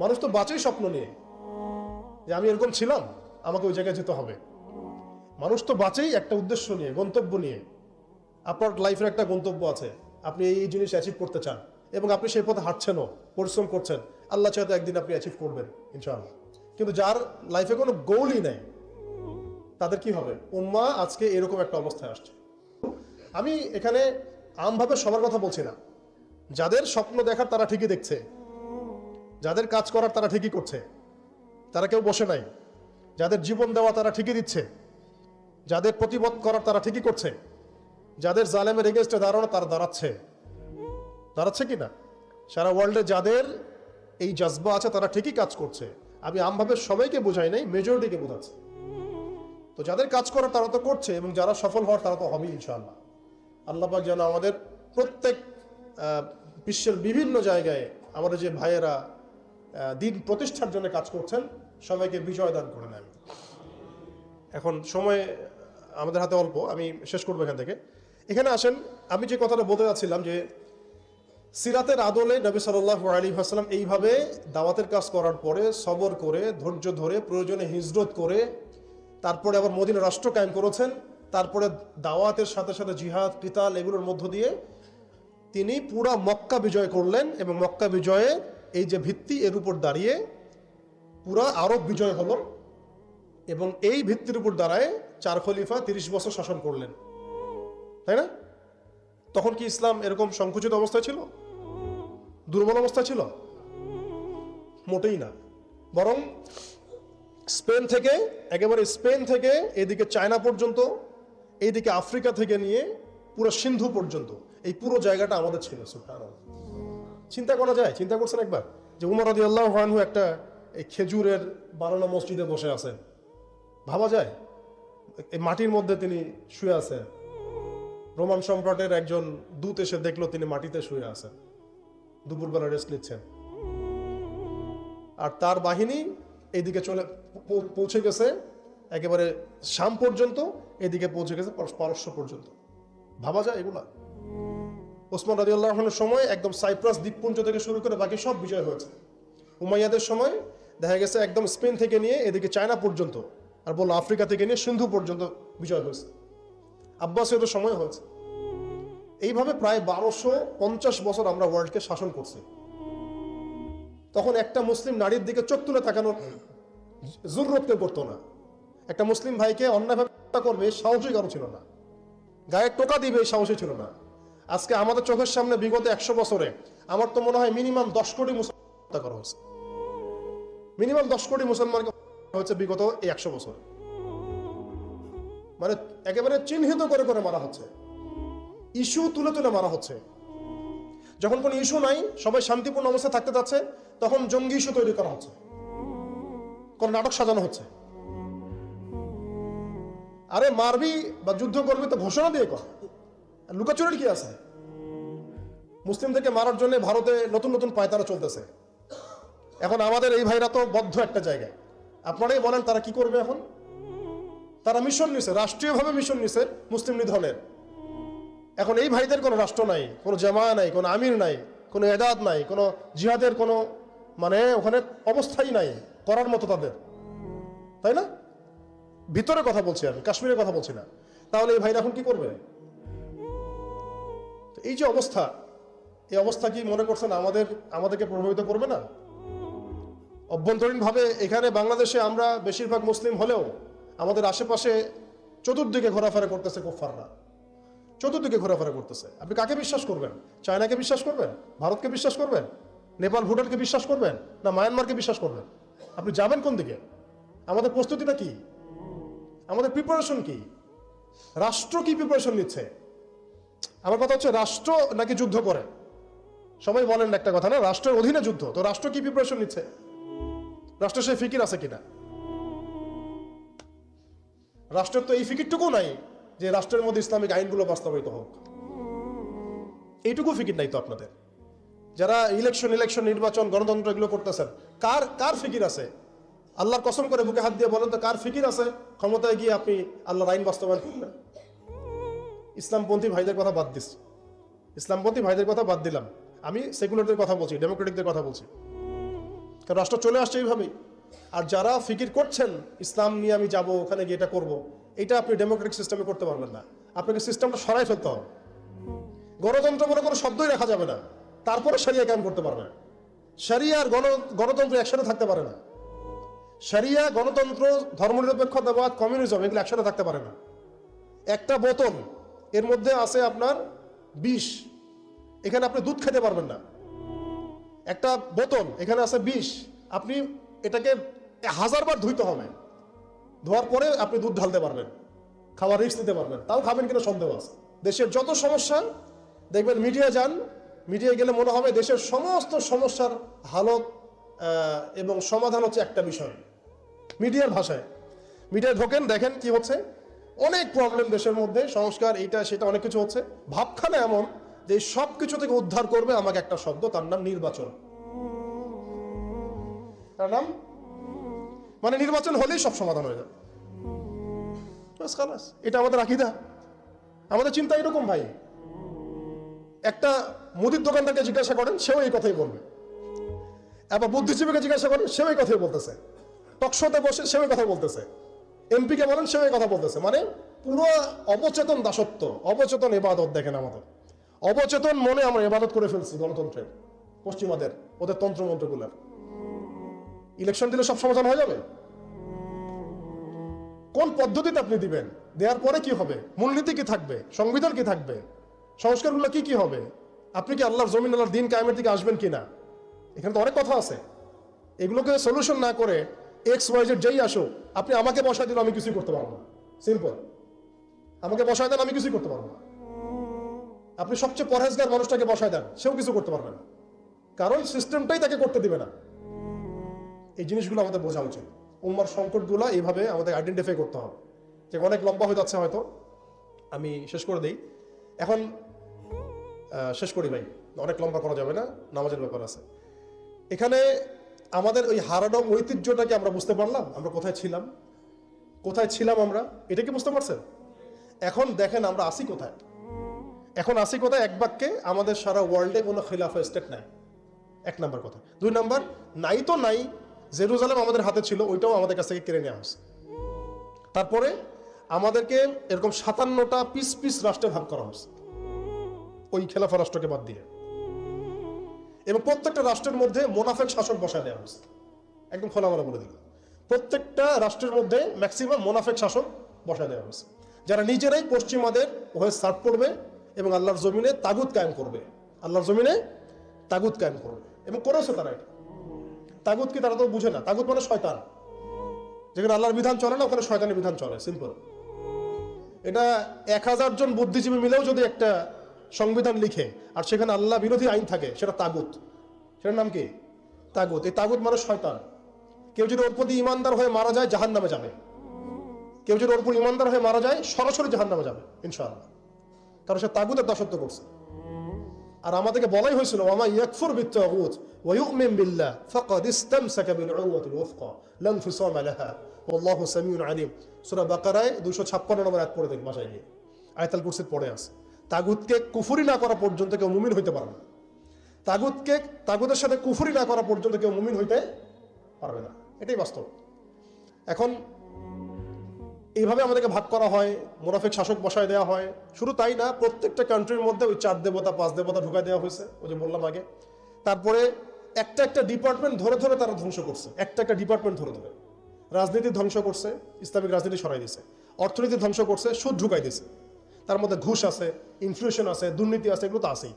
মানুষ তো বাঁচেই স্বপ্ন নিয়ে, যে আমি এরকম ছিলাম, আমাকে ওই জায়গায় যেতে হবে। মানুষ তো বাঁচেই একটা উদ্দেশ্য নিয়ে, গন্তব্য নিয়ে। আপনার লাইফের একটা গন্তব্য আছে, আপনি এই জিনিস অ্যাচিভ করতে চান এবং আপনি সেই পথে হাঁটছেনও, পরিশ্রম করছেন। আল্লাহ চাইতে একদিন আপনি অ্যাচিভ করবেন ইনশাআল্লাহ। কিন্তু যার লাইফে কোনো গোলই নেই, তাদের কি হবে? উম্মাহ আজকে এরকম একটা অবস্থায় আসছে। আমি এখানে আমভাবে সবার কথা বলছি না। যাদের স্বপ্ন দেখার তারা ঠিকই দেখছে, যাদের কাজ করার তারা ঠিকই করছে, তারা কেউ বসে নাই। যাদের জীবন দেওয়া তারা ঠিকই দিচ্ছে, যাদের প্রতিবাদ করার তারা ঠিকই করছে, যাদের জালেমের এগেনস্টে দাঁড়ানো তারা দাঁড়াচ্ছে কি না? সারা ওয়ার্ল্ডে যাদের এই জজবা আছে তারা ঠিকই কাজ করছে। আমি আমভাবে সবাইকে বোঝাই নাই, মেজরিটিকে বোঝাচ্ছি। তো যাদের কাজ করার তারা তো করছে, এবং যারা সফল হওয়ার তারা তো হবেই ইনশাআল্লাহ। আল্লাহ পাক যেন আমাদের প্রত্যেক বিশ্বের বিভিন্ন জায়গায় আমাদের যে ভাইয়েরা দিন প্রতিষ্ঠার জন্য কাজ করছেন, সবাইকে বিজয় দান করে নেন। এখন সময় আমাদের হাতে অল্প, আমি শেষ করবো এখান থেকে। এখানে আসেন, আমি যে কথাটা বলতে যাচ্ছিলাম যে সিরাতের আদলে নবী সাল্লাল্লাহু আলাইহি ওয়াসাল্লাম এইভাবে দাওয়াতের কাজ করার পরে সবর করে, ধৈর্য ধরে, প্রয়োজনে হিজরত করে, তারপরে আবার মদিনা রাষ্ট্র কায়েম করেছেন। তারপরে দাওয়াতের সাথে সাথে জিহাদ, কিতাল এগুলোর মধ্য দিয়ে তিনি পুরা মক্কা বিজয় করলেন, এবং মক্কা বিজয়ে এই যে ভিত্তি, এর উপর দাঁড়িয়ে পুরা আরব বিজয় হলো, এবং এই ভিত্তির উপর দাঁড়ায় 4 খলিফা 30 বছর শাসন করলেন, তাই না? তখন কি ইসলাম এরকম সংকুচিত অবস্থায় ছিল, দুর্বল অবস্থায় ছিল? মোটেই না। বরং স্পেন থেকে এদিকে চায়না পর্যন্ত, এইদিকে আফ্রিকা থেকে নিয়ে পুরো সিন্ধু পর্যন্ত এই পুরো জায়গাটা আমাদের ছিল। সুবহানাল্লাহ। চিন্তা করা যায়? চিন্তা করছেন একবার যে উমর রাদিয়াল্লাহু আনহু একটা এই খেজুরের বানানো মসজিদে বসে আছেন? ভাবা যায়? এই মাটির মধ্যে তিনি শুয়ে আছেন। রোমান সম্রাটের একজন দূত এসে দেখলো তিনি মাটিতে শুয়ে আছেন, দুপুরবেলা রেস্ট নিচ্ছেন। আর তার বাহিনী এইদিকে পৌঁছে গেছে একেবারে শাম পর্যন্ত, এদিকে পৌঁছে গেছে পারস্য পর্যন্ত। ভাবা যায় এগুলা? ওসমান রাদিয়াল্লাহু আনহুর সময় একদম সাইপ্রাস দ্বীপপুঞ্জ থেকে শুরু করে বাকি সব বিজয় হয়েছে। উমাইয়াদের সময় দেখা গেছে একদম স্পেন থেকে নিয়ে এদিকে চায়না পর্যন্ত, আর বললো আফ্রিকা থেকে নিয়ে সিন্ধু পর্যন্ত বিজয় হয়েছে। আব্বাসীয়দের সময় হয়েছে। এইভাবে প্রায় 1250 বছর আমরা ওয়ার্ল্ডকে শাসন করছি। তখন একটা মুসলিম নারীর দিকে চোখ তুলে তাকানোর জরুরত কেউ করতো না। একটা মুসলিম ভাইকে অন্যায়ভাবে হত্যা করবে সাহসী কারো ছিল না, গায়ে টোকা দিবে সাহসী ছিল না। আজকে আমাদের চোখের সামনে বিগত 100 বছরে আমার তো মনে হয় মিনিমাম 10 কোটি মুসলমান হত্যা করা হয়েছে। মিনিমাম 10 কোটি মুসলমানকে হচ্ছে বিগত এই 100 বছরে। মানে একেবারে চিহ্নিত করে করে মারা হচ্ছে, ইস্যু তুলে তুলে মারা হচ্ছে। যখন কোনো ইস্যু নাই, সবাই শান্তিপূর্ণ অবস্থায় থাকতে যাচ্ছে, তখন জঙ্গি ইস্যু তৈরি করা হচ্ছে, কোন নাটক সাজানো হচ্ছে। আরে মারবি বা যুদ্ধ করবি তো ঘোষণা দিয়ে কর, লুকাচুরির কি আছে? মুসলিমদেরকে মারার জন্য ভারতে নতুন নতুন পায়তারা চলতেছে। এখন আমাদের এই ভাইরা তো বদ্ধ একটা জায়গায়। আপনারাই বলেন তারা কি করবে এখন? তারা মিশন নিছে, রাষ্ট্রীয়ভাবে মিশন নিছে মুসলিম নিধনের। এখন এই ভাইদের কোনো রাষ্ট্র নাই, কোনো জামা নাই, কোনো আমির নাই, কোনো এদাদ নাই, কোনো জিহাদের কোনো মানে ওখানে অবস্থাই নাই করার মতো তাদের, তাই না? ভিতরে কথা বলছি আমি, কাশ্মীরের কথা বলছি না। তাহলে এই ভাইরা এখন কি করবে? এই যে অবস্থা, এই অবস্থা কি মনে করছেন আমাদেরকে প্রভাবিত করবে না? অভ্যন্তরীণভাবে এখানে বাংলাদেশে আমরা বেশিরভাগ মুসলিম হলেও আমাদের আশেপাশে চতুর্দিকে ঘোরাফেরা করতেছে কুফফাররা, চতুর্দিকে ঘোরাফেরা করতেছে। আপনি কাকে বিশ্বাস করবেন? চায়নাকে বিশ্বাস করবেন? ভারতকে বিশ্বাস করবেন? নেপাল ভুটানকে বিশ্বাস করবেন? না মায়ানমারকে বিশ্বাস করবেন? আপনি যাবেন কোন দিকে? আমাদের প্রস্তুতিটা কি? আমাদের প্রিপারেশন কি? রাষ্ট্র কি প্রিপারেশন নিচ্ছে? আমার কথা হচ্ছে রাষ্ট্র নাকি যুদ্ধ করে? সবাই বলেন একটা কথা না, রাষ্ট্রের অধীনে যুদ্ধ। তো রাষ্ট্র কি প্রিপারেশন নিচ্ছে? রাষ্ট্রের সেই ফিকির আছে কিনা? রাষ্ট্রের তো এই ফিকিরটুকু নাই যে রাষ্ট্রের মধ্যে ইসলামিক আইনগুলো বাস্তবায়িত হোক। এইটুকু ফিকির নাই তো আপনাদের। যারা ইলেকশন নির্বাচন গণতন্ত্র এগুলো করতেছেন, কার ফিকির আছে? আল্লাহর কসম করে বুকে হাত দিয়ে বলেন তো কার ফিকির আছে ক্ষমতায় গিয়ে আপনি আল্লাহর আইন বাস্তবায়ন করবেন? ইসলামপন্থী ভাইদের কথা বাদ দিস, ইসলামপন্থী ভাইদের কথা বাদ দিলাম, আমি সেকুলারদের কথা বলছি, ডেমোক্রেটিকদের কথা বলছি। কারণ রাষ্ট্র চলে আসছে এইভাবেই। আর যারা ফিকির করছেন ইসলাম নিয়ে আমি যাব, ওখানে গিয়ে এটা করবো, এটা আপনি ডেমোক্রেটিক সিস্টেমে করতে পারবেন না। আপনাকে সিস্টেমটা সরাই ফেলতে হবে। গণতন্ত্র বলে কোনো শব্দই রাখা যাবে না, তারপরে শরিয়া কায়েম করতে পারবে। শরিয়া আর গণতন্ত্র একসাথে থাকতে পারে না। শরিয়া, গণতন্ত্র, ধর্মনিরপেক্ষতাবাদ, কমিউনিজম এগুলো একসাথে থাকতে পারে না। একটা বোতল, এর মধ্যে আছে আপনার বিষ, এখানে আপনি দুধ খেতে পারবেন না। একটা বোতল, এখানে আছে বিষ, আপনি এটাকে 1000 বার ধুইতে হবে, ধোয়ার পরে আপনি দুধ ঢালতে পারবেন, খাওয়ার রিস্ক নিতে পারবেন। তাও খাবেন কিনা সন্দেহ আছে। দেশের যত সমস্যা দেখবেন, মিডিয়া যান, মিডিয়ায় গেলে মনে হবে দেশের সমস্ত সমস্যার হালত এবং সমাধান হচ্ছে একটা বিষয়, মিডিয়ার ভাষায়। মিডিয়ায় ঢোকেন, দেখেন কি হচ্ছে, অনেক প্রবলেম দেশের মধ্যে, সংস্কার এইটা সেটা অনেক কিছু হচ্ছে। ভাবখানা এমন যে সব কিছু থেকে উদ্ধার করবে আমাকে একটা শব্দ, তার নাম নির্বাচন। তার নাম মানে নির্বাচন হলেই সব সমাধান হয়ে যাবে। এটা আমাদের আকীদা, আমাদের চিন্তা এরকম ভাই। একটা মুদির দোকানদারকে জিজ্ঞাসা করেন, সেও এই কথাই বলবে। আবার বুদ্ধিজীবীকে জিজ্ঞাসা করেন, সেও এই কথাই বলতেছে। টকশোতে বসে সেও এই কথা বলতেছে। এমপিকে বলেন, সেও এই কথা বলতেছে। মানে পুরো অবচেতন দাসত্ব, অবচেতন ইবাদত। দেখেন আমাদের অবচেতন মনে আমরা ইবাদত করে ফেলছি গণতন্ত্রের, পশ্চিমাদের, ওদের তন্ত্রমন্ত্রগুলার। ইলেকশন দিলে সব সমাধান হয়ে যাবে? কোন পদ্ধতিতে আপনি দিবেন? দেওয়ার পরে কি হবে? মূলনীতি কি থাকবে? সংবিধান কি থাকবে? সংস্কারগুলো কি কি হবে? আপনি কি আল্লাহর জমিন, আল্লাহর দিন কায়েমের দিকে আসবেন কিনা? এখানে তো অনেক কথা আছে। এগুলোকে সলিউশন না করে XYZ যেই আসুক, আপনি আমাকে বসায় দিলে আমি কিছুই করতে পারবো না। সিম্পল, আমাকে বসায় দেন, আমি কিছুই করতে পারবো না। আপনি সবচেয়ে পরহেজগার মানুষটাকে বসায় দেন, সেও কিছু করতে পারবে না, কারণ সিস্টেমটাই তাকে করতে দিবে না। এই জিনিসগুলো আমাদের বোঝা উচিত। উম্মার সংকটগুলো এইভাবে আমাদের আইডেন্টিফাই করতে হবে। যে অনেক লম্বা হয়ে যাচ্ছে, হয়তো আমি শেষ করে দিই এখন। শেষ করি ভাই, অনেক লম্বা করা যাবে না, নামাজের ব্যাপার আছে। এখানে আমাদের ওই হারানো ঐতিহ্যটাকে আমরা বুঝতে পারলাম, আমরা কোথায় ছিলাম, কোথায় ছিলাম আমরা, এটা কি বুঝতে পারছেন? এখন দেখেন আমরা আসি কোথায়। এখন আসি কোথায়? এক বাক্যে, আমাদের সারা ওয়ার্ল্ডে কোনো খিলাফা স্টেট নাই, 1 নাম্বার কথা। 2 নাম্বার, নাই তো নাই, জেরুজালেম আমাদের হাতে ছিল, ওইটাও আমাদের কাছ থেকে কেড়ে নেওয়া হয়েছে। তারপরে আমাদেরকে এরকম 57টা পিস পিস রাষ্ট্রে ভাগ করা হয়েছে, ওই খেলাফা রাষ্ট্রকে বাদ দিয়ে। এবং প্রত্যেকটা রাষ্ট্রের মধ্যে মোনাফেক শাসক বসায় দেওয়া হয়েছে। একদম খোলামেলা বলে দিল, প্রত্যেকটা রাষ্ট্রের মধ্যে ম্যাক্সিমাম মোনাফেক শাসক বসায় দেওয়া হয়েছে, যারা নিজেরাই পশ্চিমাদের হয়ে সার্ভ করবে এবং আল্লাহর জমিনে তাগুত কায়েম করবে। আল্লাহর জমিনে তাগুত কায়েম করবে, এবং করেছে তারা এটা। তাগুত কি তারা তো বুঝে না। তাগুত মানে শয়তান। যেখানে আল্লাহর বিধান চলে না, ওখানে শয়তানের বিধান চলে, সিম্পল। এটা 1000 জন বুদ্ধিজীবী মিলেও যদি একটা সংবিধান লিখে আর সেখানে আল্লাহ বিরোধী আইন থাকে, সেটা তাগুত। সেটার নাম কি? তাগুত। এই তাগুত মানে শয়তান। কেউ যদি ওর প্রতি ইমানদার হয়ে মারা যায়, জাহান্নামে যাবে। কেউ যদি ওর প্রতি ইমানদার হয়ে মারা যায়, সরাসরি জাহান্নামে যাবে ইনশাআল্লাহ, কারণ সে তাগুতের দাসত্ব করছে। আর আমাদেরকে বলাই হয়েছিল, ওয়া মা ইয়াকফুর বিত-তাগুত ওয়া ইউমিন বিল্লাহ ফাকাদ ইসতামসাকা বিল উরওয়াতিল ওয়াসকা লা ইনফিসামা লাহা ওয়াল্লাহু সামিউন আলিম। সূরা বাকারায় 256 নম্বর আয়াত পড়ে দেখ, বাসায় গিয়ে আয়াতুল কুরসির পড়ে আছে। তাগুতকে কুফরি না করা পর্যন্ত কেউ মুমিন হইতে পারবে না। তাগুতের সাথে কুফরি না করা পর্যন্ত কেউ মুমিন হইতে পারবে না, এটাই বাস্তব। এখন এইভাবে আমাদেরকে ভাগ করা হয়, মুনাফিক শাসক বসায় দেওয়া হয়। শুধু তাই না, প্রত্যেকটা কান্ট্রির মধ্যে ওই 4 দেবতা 5 দেবতা ঢুকাই দেওয়া হয়েছে, ওই যে বললাম আগে। তারপরে একটা একটা ডিপার্টমেন্ট ধরে ধরে তারা ধ্বংস করছে, একটা একটা ডিপার্টমেন্ট ধরে ধরে। রাজনীতি ধ্বংস করছে, ইসলামিক রাজনীতি সরাই দিছে। অর্থনীতি ধ্বংস করছে, সুদ ঢুকাই দিছে। তার মধ্যে ঘুষ আছে, ইনফ্লেশন আছে, দুর্নীতি আছে, এগুলো তো আছেই।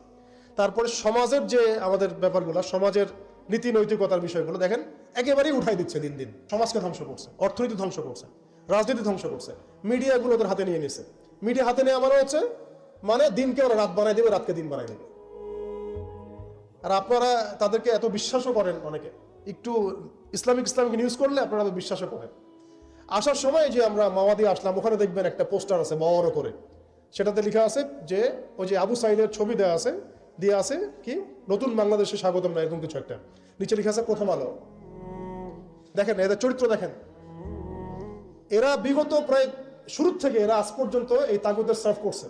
তারপরে সমাজের যে আমাদের ব্যাপারগুলো, সমাজের নীতি নৈতিকতার বিষয়গুলো দেখেন একেবারেই উঠাই দিচ্ছে দিন দিন। সমাজকে ধ্বংস করছে, অর্থনীতি ধ্বংস করছে, রাজনীতি ধ্বংস করছে, মিডিয়াগুলো ওদের হাতে নিয়ে নিছে। মিডিয়া হাতে নেওয়া মানে হচ্ছে, মানে দিনকে ওরা রাত বানাই দেবে, রাতকে দিন বানাই দেবে। আর আপনারা তাদেরকে এত বিশ্বাসও করেন, অনেকে একটু ইসলামিক নিউজ করলে আপনারা এত বিশ্বাসও করেন। আসার সময় যে আমরা মাওয়াদি আসলাম, ওখানে দেখবেন একটা পোস্টার আছে বড় করে, সেটাতে লেখা আছে যে ওই যে আবু সাইদের ছবি দেওয়া আছে, দিয়ে আছে কি নতুন বাংলাদেশে স্বাগতম, না এরকম কিছু একটা। নিচে লেখা আছে প্রথম আলো। দেখেন এদের চরিত্র দেখেন। এরা বিগত প্রায় শুরু থেকে এরা আজ পর্যন্ত এই তাগুতের সার্ভ করছে,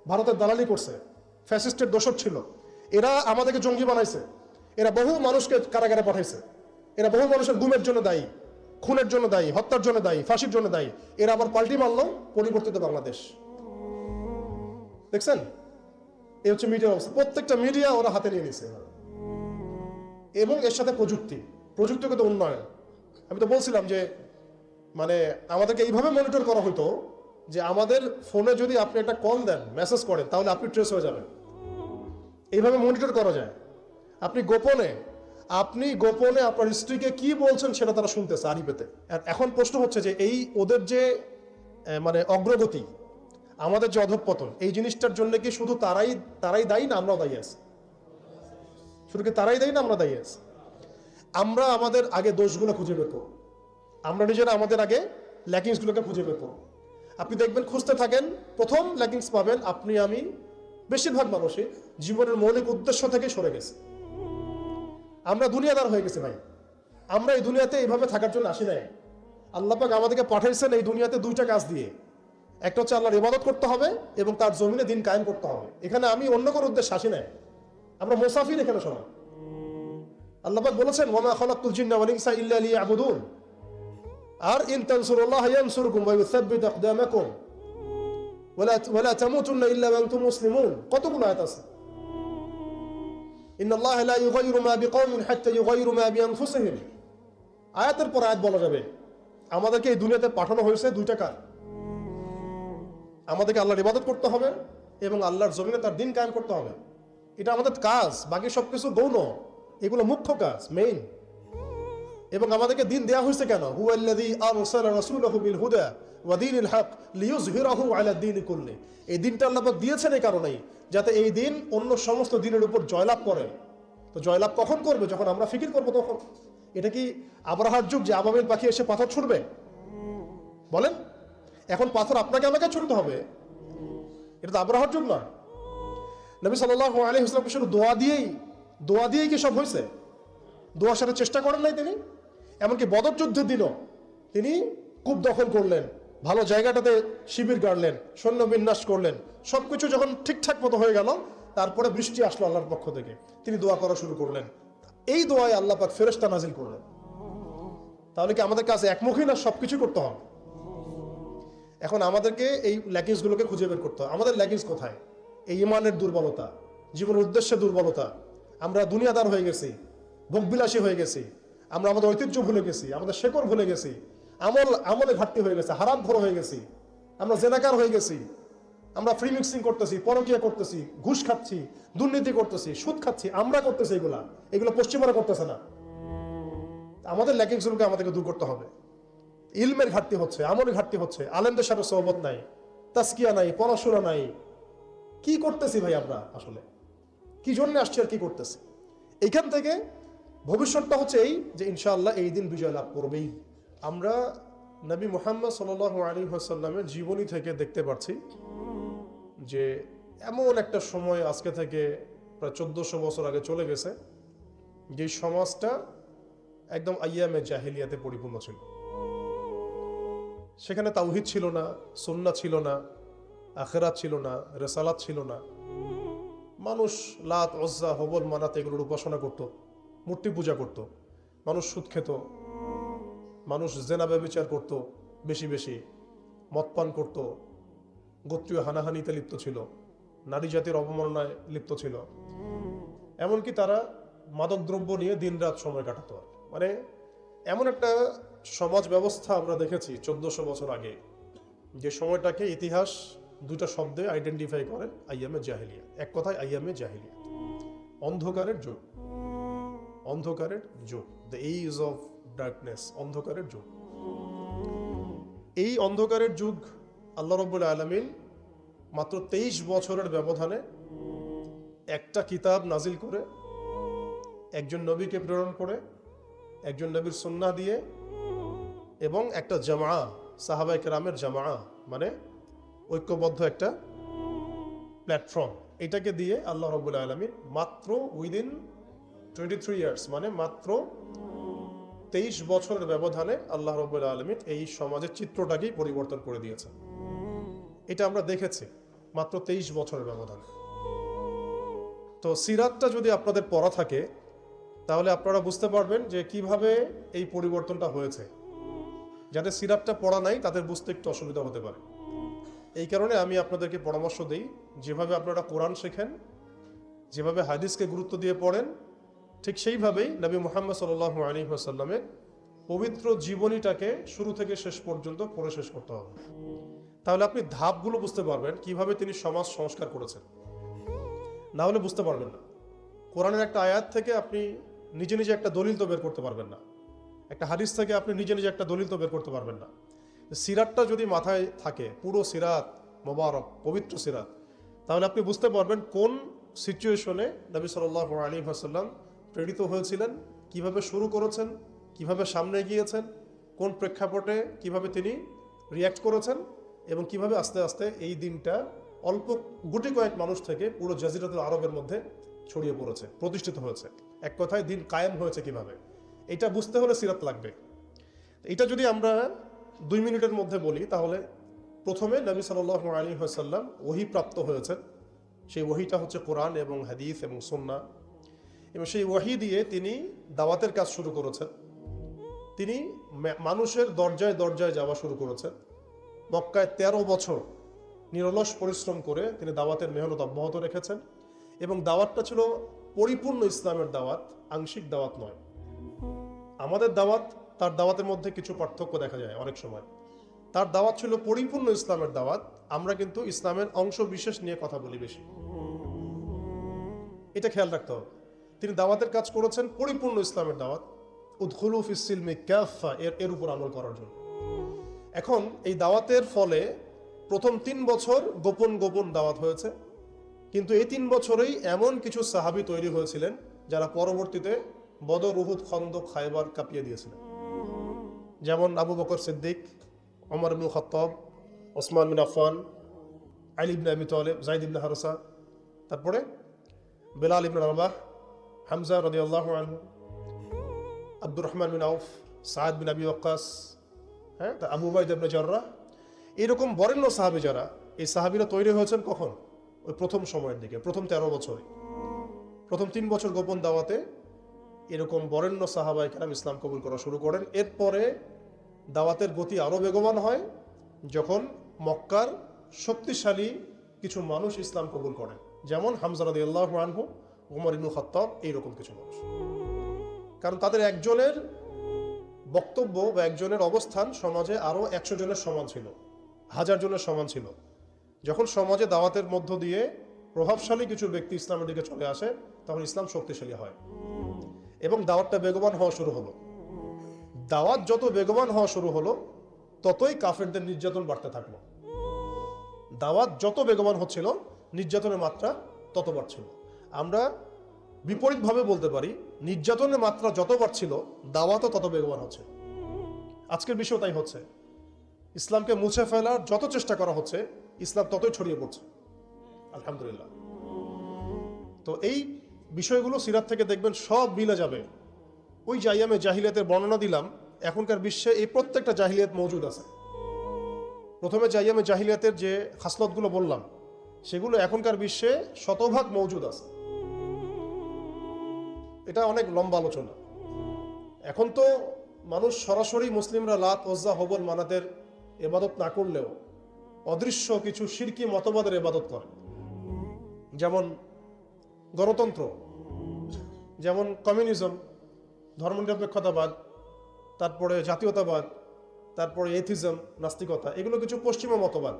ভারতের দালালি করছে, ফ্যাসিস্টের দোষর ছিল। এরা আমাদেরকে জঙ্গি বানাইছে, এরা বহু মানুষকে কারাগারে পাঠাইছে, এরা বহু মানুষের গুমের জন্য দায়ী, খুনের জন্য দায়ী, হত্যার জন্য দায়ী, ফাঁসির জন্য দায়ী। এরা আবার পাল্টি মারলো পরিবর্তিত বাংলাদেশ। দেখছেন, এই হচ্ছে মিডিয়ার অবস্থা। প্রত্যেকটা মিডিয়া ওরা হাতে নিয়ে নিছে, এবং এর সাথে প্রযুক্তিগত উন্নয়ন। আমি তো বলছিলাম যে মানে আমাদেরকে এইভাবে মনিটর করা হতো যে আমাদের ফোনে যদি আপনি একটা কল দেন, মেসেজ করেন, তাহলে আপনি ট্রেস হয়ে যাবেন। এইভাবে মনিটর করা যায়। আপনি গোপনে আপনার স্ত্রীকে কি বলছেন সেটা তারা শুনতেছে আড়িপেতে। আর এখন প্রশ্ন হচ্ছে যে এই ওদের যে মানে অগ্রগতি, আমাদের যে অধঃপতন, এই জিনিসটার জন্য কি শুধু তারাই দায়ী না আমরাও দায়ী আছি? শুধু কি তারাই দায়ী না আমরা দায়ী আছি? আমরা আমাদের আগে দোষগুলো খুঁজে বের করব। আমরা নিজেরা আমাদের আগে ল্যাকিংসগুলোকে খুঁজে বের করব। আপনি দেখবেন, খুঁজতে থাকেন, প্রথম ল্যাকিংস পাবেন আপনি, আমি, বেশিরভাগ মানুষই জীবনের মৌলিক উদ্দেশ্য থেকে সরে গেছে। আমরা দুনিয়াদার হয়ে গেছি ভাই। আমরা এই দুনিয়াতে এইভাবে থাকার জন্য আসি নাই। আল্লাহ পাক আমাদেরকে পাঠাইছেন এই দুনিয়াতে দুইটা কাজ দিয়ে। একটা হচ্ছে আল্লাহর ইবাদত করতে হবে এবং তার জমিনে দিন কায়েম করতে হবে। এখানে আমি অন্য কোনো উদ্দেশ্যে আসি নাই। আমরা মুসাফির এখানে সবাই। আল্লাহ পাক বলেছেন, ওয়া মা খালাকতুল জিন্না ওয়াল ইনসা ইল্লা লিয়াবুদুন। আর ইন তানসুরুল্লাহ ইয়ানসুরকুম ওয়া ইউসাব্বিত আকদামাকুম ওয়ালা তামুতুন্না ইল্লা ওয়া আনতুম মুসলিমুন। কতগুলো আয়াত আছে। ইন্নাল্লাহা লা ইউগাইয়িরু মা বিকওমিন হাত্তা ইউগাইয়িরু মা বিআনফুসিহিম। আয়াতের পর আয়াত বলা যাবে আমাদেরকে এই দুনিয়াতে পাঠানো হয়েছে দুইটা কাজ। আমাদেরকে আল্লাহর ইবাদত করতে হবে এবং আল্লাহর জমিনে তার দিন কায়েম করতে হবে। এটা আমাদের কাজ, বাকি সবকিছু গৌণ, এগুলো মুখ্য কাজ, মেইন। এবং আমাদেরকে দিন দেয়া হয়েছে কেন? হুয়াল্লাযী আরসালা রাসূলাহু বিল হুদা ওয়া দীনিল হক লিইয়ুযহিরাহু আলা দ্বীনি কুল্লি। এই দিনটা আল্লাহ পাক দিয়েছেন এই কারণেই যাতে এই দিন অন্য সমস্ত দিনের উপর জয়লাভ করে। তো জয়লাভ কখন করবে? যখন আমরা ফিকির করবো তখন। এটা কি আবরাহার যুগ যে আবাবিল পাখি এসে পাথর ছুড়বে? বলেন, এখন পাথর আপনাকে আমাকে ছুড়তে হবে? এটা তো আবরাহার যুগ না। নবী সাল্লাল্লাহু আলাইহি ওয়াসাল্লাম শুধু দোয়া দিয়েই কি সব হয়েছে? দোয়ার সাথে চেষ্টা করেন নাই তিনি? এমনকি বদর যুদ্ধের দিনও তিনি কূপ দখল করলেন, ভালো জায়গাটাতে শিবির গাড়লেন, সৈন্য বিন্যাস করলেন। সবকিছু যখন ঠিকঠাক মতো হয়ে গেল, তারপরে বৃষ্টি আসলো আল্লাহর পক্ষ থেকে, তিনি দোয়া করা শুরু করলেন। এই দোয়ায় আল্লাহ পাক ফেরেশতা নাজিল করলেন। তাহলে কি আমাদের কাছে একমুখী না সবকিছু করতে হবে? এখন আমাদেরকে এই ল্যাকিংসগুলোকে খুঁজে বের করতে হবে। আমাদের ল্যাকিংস কোথায়? এই ইমানের দুর্বলতা, জীবনের উদ্দেশ্যে দুর্বলতা। আমরা দুনিয়াদার হয়ে গেছি, ভোগবিলাসী হয়ে গেছি, আমরা আমাদের ঐতিহ্য ভুলে গেছি, আমাদের শেকড় ভুলে গেছি, আমলে ঘাটতি হয়ে গেছে, হারাম খোর হয়ে গেছি, আমরা জেনাকার হয়ে গেছি, আমরা ফ্রি মিক্সিং করতেছি, পরকীয়া করতেছি, ঘুষ খাচ্ছি, দুর্নীতি করতেছি, সুদ খাচ্ছি। আমরা করতেছি এগুলো পশ্চিমারা করতেছে না। আমাদের ল্যাকিংসগুলোকে আমাদেরকে দূর করতে হবে। ইলমের ঘাটতি হচ্ছে, আমলের ঘাটতি হচ্ছে, আলেমদের সাথে সোহবত নাই, তাসকিয়া নাই, পড়াশোনা নাই। কি করতেছি ভাই আমরা? আসলে কি জন্য আসছি আর কি করতেছি? এইখান থেকে ভবিষ্যৎটা হচ্ছে এই যে ইনশাআল্লাহ এই দিন বিজয় লাভ করবেই। আমরা নবী মুহাম্মদ সাল্লাল্লাহু আলাইহি ওয়াসাল্লামের জীবনী থেকে দেখতে পাচ্ছি যে এমন একটা সময় আজকে থেকে প্রায় 1400 বছর আগে চলে গেছে, যে সমাজটা একদম আইয়ামে জাহিলিয়াতে পরিপূর্ণ ছিল। সেখানে তাওহীদ ছিল না, সুন্নাহ ছিল না, আখিরাত ছিল না, রিসালাত ছিল না। মানুষ লাত, উজ্জা, হবল, মানাত এগুলোর উপাসনা করত, মূর্তি পূজা করত, মানুষ সুদ খেত, মানুষ জেনা ব্যভিচার করত, বেশি বেশি মদ পান করত, গোত্রীয় হানাহানিতে লিপ্ত ছিল, নারী জাতির অবমাননায় লিপ্ত ছিল। এমনকি তারা মাদকদ্রব্য নিয়ে দিনরাত সময় কাটাতো। মানে এমন একটা সমাজ ব্যবস্থা আমরা দেখেছি 1400 বছর আগে, যে সময়টাকে ইতিহাস দুটো শব্দে আইডেন্টিফাই করে, আইয়ামে জাহিলিয়া। এক কথায় আইয়ামে জাহিলিয়া, অন্ধকারের যুগ। অন্ধকারের যুগ, দ্য এজ অফ ডার্কনেস, অন্ধকারের যুগ। এই অন্ধকারের যুগ আল্লাহ রাব্বুল আলামিন মাত্র 23 বছরের ব্যবধানে একটা কিতাব নাজিল করে, একজন নবীকে প্রেরণ করে, একজন নবীর সুন্নাহ দিয়ে, এবং একটা জামা, সাহাবায়ে কেরামের জামা, মানে ঐক্যবদ্ধ একটা প্ল্যাটফর্ম, এটাকে দিয়ে আল্লাহ রাব্বুল আলামিন মাত্র উইদিন 23 ইয়ার্স, মানে মাত্র 23 বছরের ব্যবধানে আল্লাহ রাব্বুল আলামিন এই সমাজের চিত্রটাকেই পরিবর্তন করে দিয়েছেন। এটা আমরা দেখেছি মাত্র 23 বছরের ব্যবধানে। তো সিরাতটা যদি আপনাদের পড়া থাকে, তাহলে আপনারা বুঝতে পারবেন যে কিভাবে এই পরিবর্তনটা হয়েছে। যাদের সিরাতটা পড়া নাই তাদের বুঝতে একটু অসুবিধা হতে পারে। এই কারণে আমি আপনাদেরকে পরামর্শ দিই, যেভাবে আপনারা কোরআন শেখেন, যেভাবে হাদিসকে গুরুত্ব দিয়ে পড়েন, ঠিক সেইভাবেই নবী মুহাম্মদ সাল্লাল্লাহু আলাইহি ওয়াসাল্লামের পবিত্র জীবনীটাকে শুরু থেকে শেষ পর্যন্ত পড়ে শেষ করতে হবে। তাহলে আপনি ধাপগুলো বুঝতে পারবেন কিভাবে তিনি সমাজ সংস্কার করেছেন। না হলে বুঝতে পারবেন না। কোরআনের একটা আয়াত থেকে আপনি নিজে নিজে একটা দলিল তো বের করতে পারবেন না, একটা হাদিস থেকে আপনি নিজে নিজে একটা দলিল তো বের করতে পারবেন না। সিরাতটা যদি মাথায় থাকে, পুরো সিরাত মোবারক পবিত্র সিরাত, তাহলে আপনি বুঝতে পারবেন কোন সিচুয়েশনে নবী সাল্লাল্লাহু আলাইহি ওয়াসাল্লাম প্রেরিত হয়েছিলেন, কিভাবে শুরু করেছেন, কিভাবে সামনে গিয়েছেন, কোন প্রেক্ষাপটে কিভাবে তিনি রিয়্যাক্ট করেছেন, এবং কিভাবে আস্তে আস্তে এই দিনটা অল্প গুটি কয়েক মানুষ থেকে পুরো জাজিরাতুল আরবের মধ্যে ছড়িয়ে পড়েছে, প্রতিষ্ঠিত হয়েছে। এক কথায় দিন কায়েম হয়েছে কিভাবে, এটা বুঝতে হলে সিরাত লাগবে। এটা যদি আমরা 2 মিনিটের মধ্যে বলি, তাহলে প্রথমে নবী সাল্লাল্লাহু আলাইহি ওয়াসাল্লাম ওহী প্রাপ্ত হয়েছেন। সেই ওহীটা হচ্ছে কোরআন এবং হাদিস এবং সুন্নাহ, এবং সেই ওহী দিয়ে তিনি দাওয়াতের কাজ শুরু করেছেন। তিনি মানুষের দরজায় দরজায় যাওয়া শুরু করেছেন। মক্কায় 13 বছর নিরলস পরিশ্রম করে তিনি দাওয়াতের মেহনত অব্যাহত রেখেছেন, এবং দাওয়াতটা ছিল পরিপূর্ণ ইসলামের দাওয়াত, আংশিক দাওয়াত নয়। আমাদের দাওয়াত, তার দাওয়াতের মধ্যে কিছু পার্থক্য দেখা যায় অনেক সময়। তার দাওয়াত ছিল পরিপূর্ণ ইসলামের দাওয়াত, আমরা কিন্তু ইসলামের অংশ বিশেষ নিয়ে কথা বলি বেশি। এটা খেয়াল রাখতে হবে। তিনি দাওয়াতের কাজ করেছেন পরিপূর্ণ ইসলামের দাওয়াত, উদখুলু ফিস সিলমি কাফা, এর উপর আমল করার জন্য। এখন এই দাওয়াতের ফলে প্রথম 3 বছর গোপন গোপন দাওয়াত হয়েছে, কিন্তু এই 3 বছরেই এমন কিছু সাহাবী তৈরি হয়েছিলেন যারা পরবর্তীতে বদর, উহুদ, খন্দক, খায়বার কাঁপিয়ে দিয়েছিলেন। যেমন আবু বকর সিদ্দিক, ওমর ইবনে খাত্তাব, ওসমান বিন আফফান, আলী ইবনে আবি তালেব, যায়েদ ইবনে হারসা, তারপরে বেলাল ইবনে রাবাহ, হামজা রাদিয়াল্লাহু আনহু, আব্দুর রহমান বিন আউফ, সাদ বিন আবি ওয়াক্কাস, আবু উবাইদা ইবনে জাররাহ, এরকম বরেণ্য সাহাবী যারা, এই সাহাবীরা তৈরি হয়েছেন কখন? ওই প্রথম সময়ের দিকে, প্রথম 13 বছরে, প্রথম 3 বছর গোপন দাওয়াতে এরকম বরেণ্য সাহাবায়ে কেরাম ইসলাম কবুল করা শুরু করেন। এরপরে দাওয়াতের গতি আরও বেগবান হয় যখন মক্কার শক্তিশালী কিছু মানুষ ইসলাম কবুল করেন, যেমন হামজা রাদিয়াল্লাহু আনহু, ওমর ইবনে খাত্তাব, এইরকম কিছু মানুষ। কারণ তাদের একজনের বক্তব্য বা একজনের অবস্থান সমাজে আরও 100 জনের সমান ছিল, 1000 জনের সমান ছিল। যখন সমাজে দাওয়াতের মধ্য দিয়ে প্রভাবশালী কিছু ব্যক্তি ইসলামের দিকে চলে আসে, তখন ইসলাম শক্তিশালী হয় এবং দাওয়াতটা বেগবান হওয়া শুরু হলো। দাওয়াত যত বেগবান হওয়া শুরু হলো, ততই কাফেরদের নির্যাতন বাড়তে থাকলো। দাওয়াত যত বেগবান হচ্ছিল, নির্যাতনের মাত্রা তত বাড়ছিল। আমরা বিপরীতভাবে বলতে পারি, নির্যাতনের মাত্রা যত বাড়ছিল, দাওয়াতও তত বেগবান হচ্ছে। আজকের বিষয় তাই হচ্ছে। ইসলামকে মুছে ফেলার যত চেষ্টা করা হচ্ছে, ইসলাম ততই ছড়িয়ে পড়ছে, আলহামদুলিল্লাহ। তো এই বিষয়গুলো সিরাত থেকে দেখবেন সব মিলে যাবে। ওই যে আইয়ামে জাহিলিয়াতের বর্ণনা দিলাম, এখনকার বিশ্বে এই প্রত্যেকটা জাহিলিয়াত মৌজুদ আছে। প্রথমে যে আইয়ামে জাহিলিয়াতের যে খাসলতগুলো বললাম, সেগুলো এখনকার বিশ্বে শতভাগ মৌজুদ আছে। এটা অনেক লম্বা আলোচনা। এখন তো মানুষ সরাসরি মুসলিমরা লাত, ওজ্জা, হবল, মানাতের ইবাদত না করলেও অদৃশ্য কিছু শিরকি মতবাদের ইবাদত করে, যেমন গণতন্ত্র, যেমন কমিউনিজম, ধর্মনিরপেক্ষতাবাদ, তারপরে জাতীয়তাবাদ, তারপরে এথিজম, নাস্তিকতা। এগুলো কিছু পশ্চিমা মতবাদ।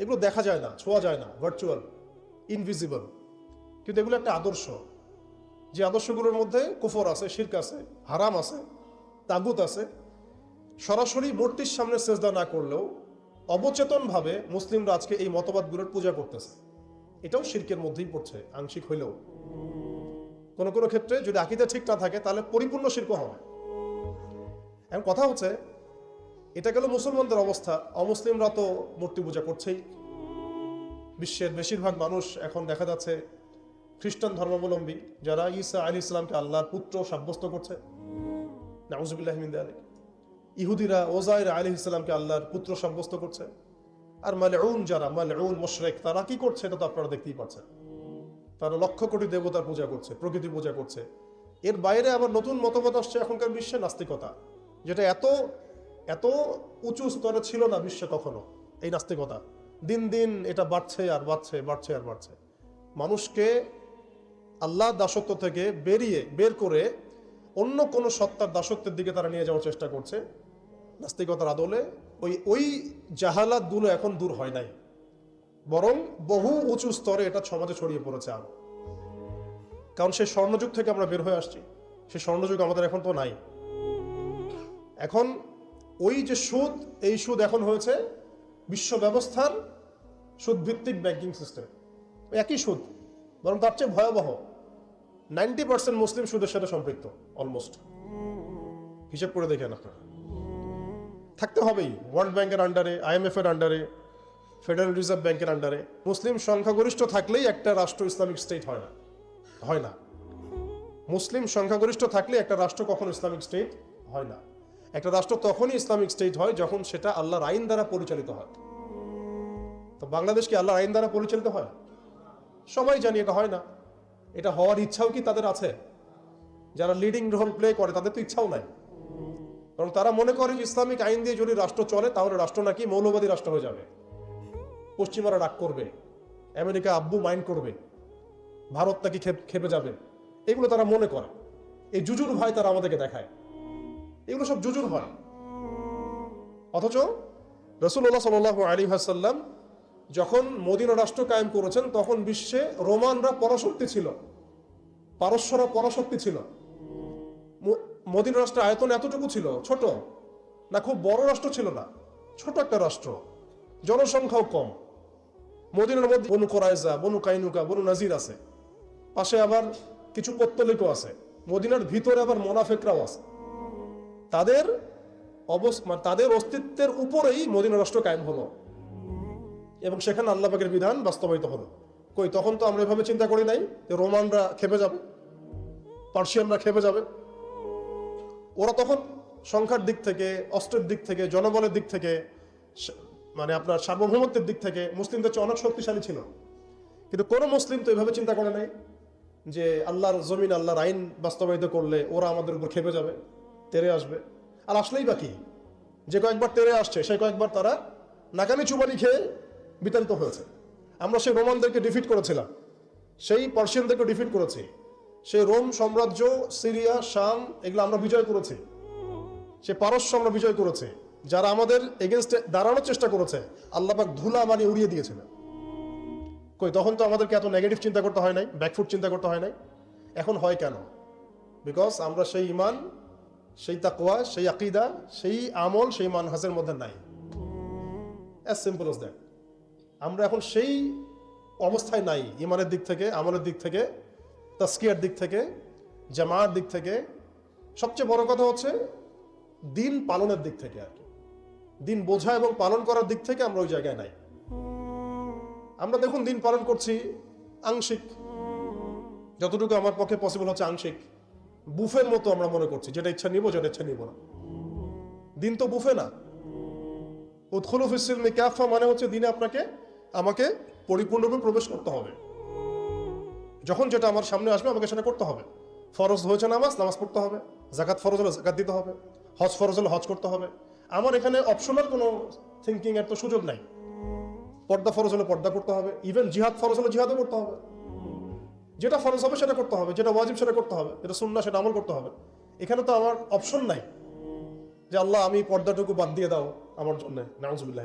এগুলো দেখা যায় না, ছোঁয়া যায় না, ভার্চুয়াল, ইনভিজিবল, কিন্তু এগুলো একটা আদর্শ। যে আদর্শগুলোর মধ্যে কুফর আছে, শিরক আছে, হারাম আছে, তাগুত আছে। সরাসরি মূর্তির সামনে সেজদা না করলেও অবচেতনভাবে মুসলিমরা আজকে এই মতবাদগুলোর পূজা করতেছে। এটাও শিরকের মধ্যেই পড়ছে, আংশিক হইলেও। কোনো কোনো ক্ষেত্রে যদি আকীদা ঠিক না থাকে, তাহলে পরিপূর্ণ শিরক হবে। এখন কথা হচ্ছে, এটা গেল মুসলমানদের অবস্থা। অমুসলিমরা তো মূর্তি পূজা করছেই। বিশ্বের বেশিরভাগ মানুষ এখন দেখা যাচ্ছে খ্রিস্টান ধর্মাবলম্বী, যারা ঈসা আলাইহিস সালামকে আল্লাহর পুত্র সাব্যস্ত করছে, নাউযুবিল্লাহি মিন যালিক। ইহুদিরা ওজাইর আলাইহিস সালামকে আল্লাহর পুত্র সাব্যস্ত করছে। আর মালউন যারা, মালউন মুশরিক, তারা কি করছে এটা তো আপনারা দেখতেই পাচ্ছেন। তারা লক্ষ কোটি দেবতার পূজা করছে, প্রকৃতি পূজা করছে, এর বাইরে আবার নতুন মতবাদ আসছে এখনকার বিশ্বে, নাস্তিকতা, যেটা এত এত উঁচু স্তরে ছিল না বিশ্বে কখনো। এই নাস্তিকতা দিন দিন এটা বাড়ছে আর বাড়ছে, বাড়ছে আর বাড়ছে। মানুষকে আল্লাহ দাসত্ব থেকে বের করে অন্য কোনো সত্তার দাসত্বের দিকে তারা নিয়ে যাওয়ার চেষ্টা করছে নাস্তিকতার আদলে। ওই জাহালাতগুলো এখন দূর হয় নাই, বরং বহু উঁচু স্তরে এটা সমাজে ছড়িয়ে পড়েছে আরো। কারণ সেই স্বর্ণযুগ থেকে আমরা বের হয়ে আসছি, সেই স্বর্ণযুগ আমাদের এখন তো নাই। এখন ওই যে সুদ, এই সুদ এখন হয়েছে বিশ্ব ব্যবস্থার সুদভিত্তিক ব্যাংকিং সিস্টেম। একই সুদ, বরং তার চেয়ে ভয়াবহ। 90% মুসলিম সুদের সাথে সম্পৃক্ত, অলমোস্ট। হিসেব করে দেখেন আপনারা, থাকতে হবেই। ওয়ার্ল্ড ব্যাংকের আন্ডারে, IMF এর আন্ডারে, ফেডারেল রিজার্ভ ব্যাংকের আন্ডারে মুসলিম সংখ্যাগরিষ্ঠ থাকলেই একটা রাষ্ট্র ইসলামিক স্টেট হয় না, হয় না। মুসলিম সংখ্যাগরিষ্ঠ থাকলে একটা রাষ্ট্র কখনো ইসলামিক স্টেট হয় না। একটা রাষ্ট্র তখনই ইসলামিক স্টেট হয় যখন সেটা আল্লাহর আইন দ্বারা পরিচালিত হয়। তো বাংলাদেশ কি আল্লাহর আইন দ্বারা পরিচালিত হয়? সবাই জানি এটা হয় না। এটা হওয়ার ইচ্ছাও কি তাদের আছে? যারা লিডিং রোল প্লে করে তাদের তো ইচ্ছাও নাই, কারণ তারা মনে করে যে ইসলামিক আইন দিয়ে যদি রাষ্ট্র চলে তাহলে রাষ্ট্র নাকি মৌলবাদী রাষ্ট্র হয়ে যাবে, পশ্চিমারা রাগ করবে, আমেরিকা আব্বু মাইন্ড করবে, ভারত নাকি খেপে যাবে। এগুলো তারা মনে করে। এই জুজুর ভয় তারা আমাদেরকে দেখায়। এগুলো সব জুজুর ভয়। অথচ রাসূলুল্লাহ সাল্লাল্লাহু আলাইহি ওয়াসাল্লাম যখন মদিনা রাষ্ট্র কায়েম করেছেন তখন বিশ্বে রোমানরা পরাশক্তি ছিল, পারস্যরা পরাশক্তি ছিল। মদিনা রাষ্ট্রের আয়তন এতটুকু ছিল, ছোট না, খুব বড় রাষ্ট্র ছিল না, ছোট একটা রাষ্ট্র, জনসংখ্যাও কম। মদিনার মধ্যে বনু কোরাইজা, বনু কাইনুকা, বনু নাজির আছে, পাশে আবার কিছু পত্তলিকও আছে। মদিনার ভিতরে আবার মোনাফেকরাও আছে। তাদের অস্তিত্বের উপরেই মদিনা রাষ্ট্র কায়েম হলো এবং সেখানে আল্লাহ পাকের বিধান বাস্তবায়িত হলো। কই, তখন তো আমরা এভাবে চিন্তা করি নাই যে রোমানরা খেপে যাবে, পার্সিয়ানরা খেপে যাবে। ওরা তখন সংখ্যার দিক থেকে, অস্ত্রের দিক থেকে, জনবলের দিক থেকে, মানে আপনার সার্বভৌমত্বের দিক থেকে মুসলিমদের চেয়ে অনেক শক্তিশালী ছিল। কিন্তু কোনো মুসলিম তো এভাবে চিন্তা করে নাই যে আল্লাহর জমিন, আল্লাহর আইন বাস্তবায়িত করলে ওরা আমাদের উপর খেপে যাবে, তেরে আসবে। আর আসলেই বাকি যে কয়েকবার তেরে আসছে সেই কয়েকবার তারা নাকানি চুবানি খেয়ে বিতাড়িত হয়েছে। আমরা সেই রোমানদেরকে ডিফিট করেছিলাম, সেই পার্সিয়ানদেরকে ডিফিট করেছি, সেই রোম সাম্রাজ্য, সিরিয়া, শাম, এগুলো আমরা বিজয় করেছি। সে পারস্য আমরা বিজয় করেছি। যারা আমাদের এগেনস্টে দাঁড়ানোর চেষ্টা করেছে আল্লাহ পাক ধুলা বানিয়ে উড়িয়ে দিয়েছিলেন। কই, তখন তো আমাদেরকে এত নেগেটিভ চিন্তা করতে হয় নাই, ব্যাকফুট চিন্তা করতে হয় নাই। এখন হয় কেন? বিকজ আমরা সেই ঈমান, সেই তাকওয়া, সেই আকীদা, সেই আমল, সেই মানহাজের মধ্যে নাই। As simple as that. আমরা এখন সেই অবস্থায় নাই, ঈমানের দিক থেকে, আমলের দিক থেকে, তাসকিয়ার দিক থেকে, জামাআর দিক থেকে। সবচেয়ে বড় কথা হচ্ছে দিন পালনের দিক থেকে, আর কি দিন বোঝা এবং পালন করার দিক থেকে আমরা ওই জায়গায় নাই। আমরা দেখুন দিন পালন করছি আংশিক, যতটুকু আমার পক্ষে পসিবল হচ্ছে আংশিক। বুফের মতো আমরা মনে করছি, যেটা ইচ্ছা নিব, যেটা ইচ্ছা নিব না। দিন তো বুফে না। উদখুলু ফিস সিলমি কাফা মানে হচ্ছে দিনে আমাকে পরিপূর্ণরূপে প্রবেশ করতে হবে। যখন যেটা আমার সামনে আসবে আমাকে সেটা করতে হবে। ফরজ হয়েছে নামাজ পড়তে হবে, যাকাত ফরজ হলে যাকাত দিতে হবে, হজ ফরজ হলে হজ করতে হবে। আমার এখানে অপশনাল কোনো থিঙ্কিং এর তো সুযোগ নাই। পর্দা ফরজ হলে পর্দা করতে হবে, ইভেন জিহাদ ফরজ হলে জিহাদও করতে হবে। যেটা ফরজ হবে সেটা করতে হবে, যেটা ওয়াজিব সেটা করতে হবে, যেটা সুন্নাহ সেটা আমল করতে হবে। এখানে তো আমার অপশন নাই যে আল্লাহ আমি পর্দাটুকু বাদ দিয়ে দাও আমার জন্য, নাউজুবিল্লাহ,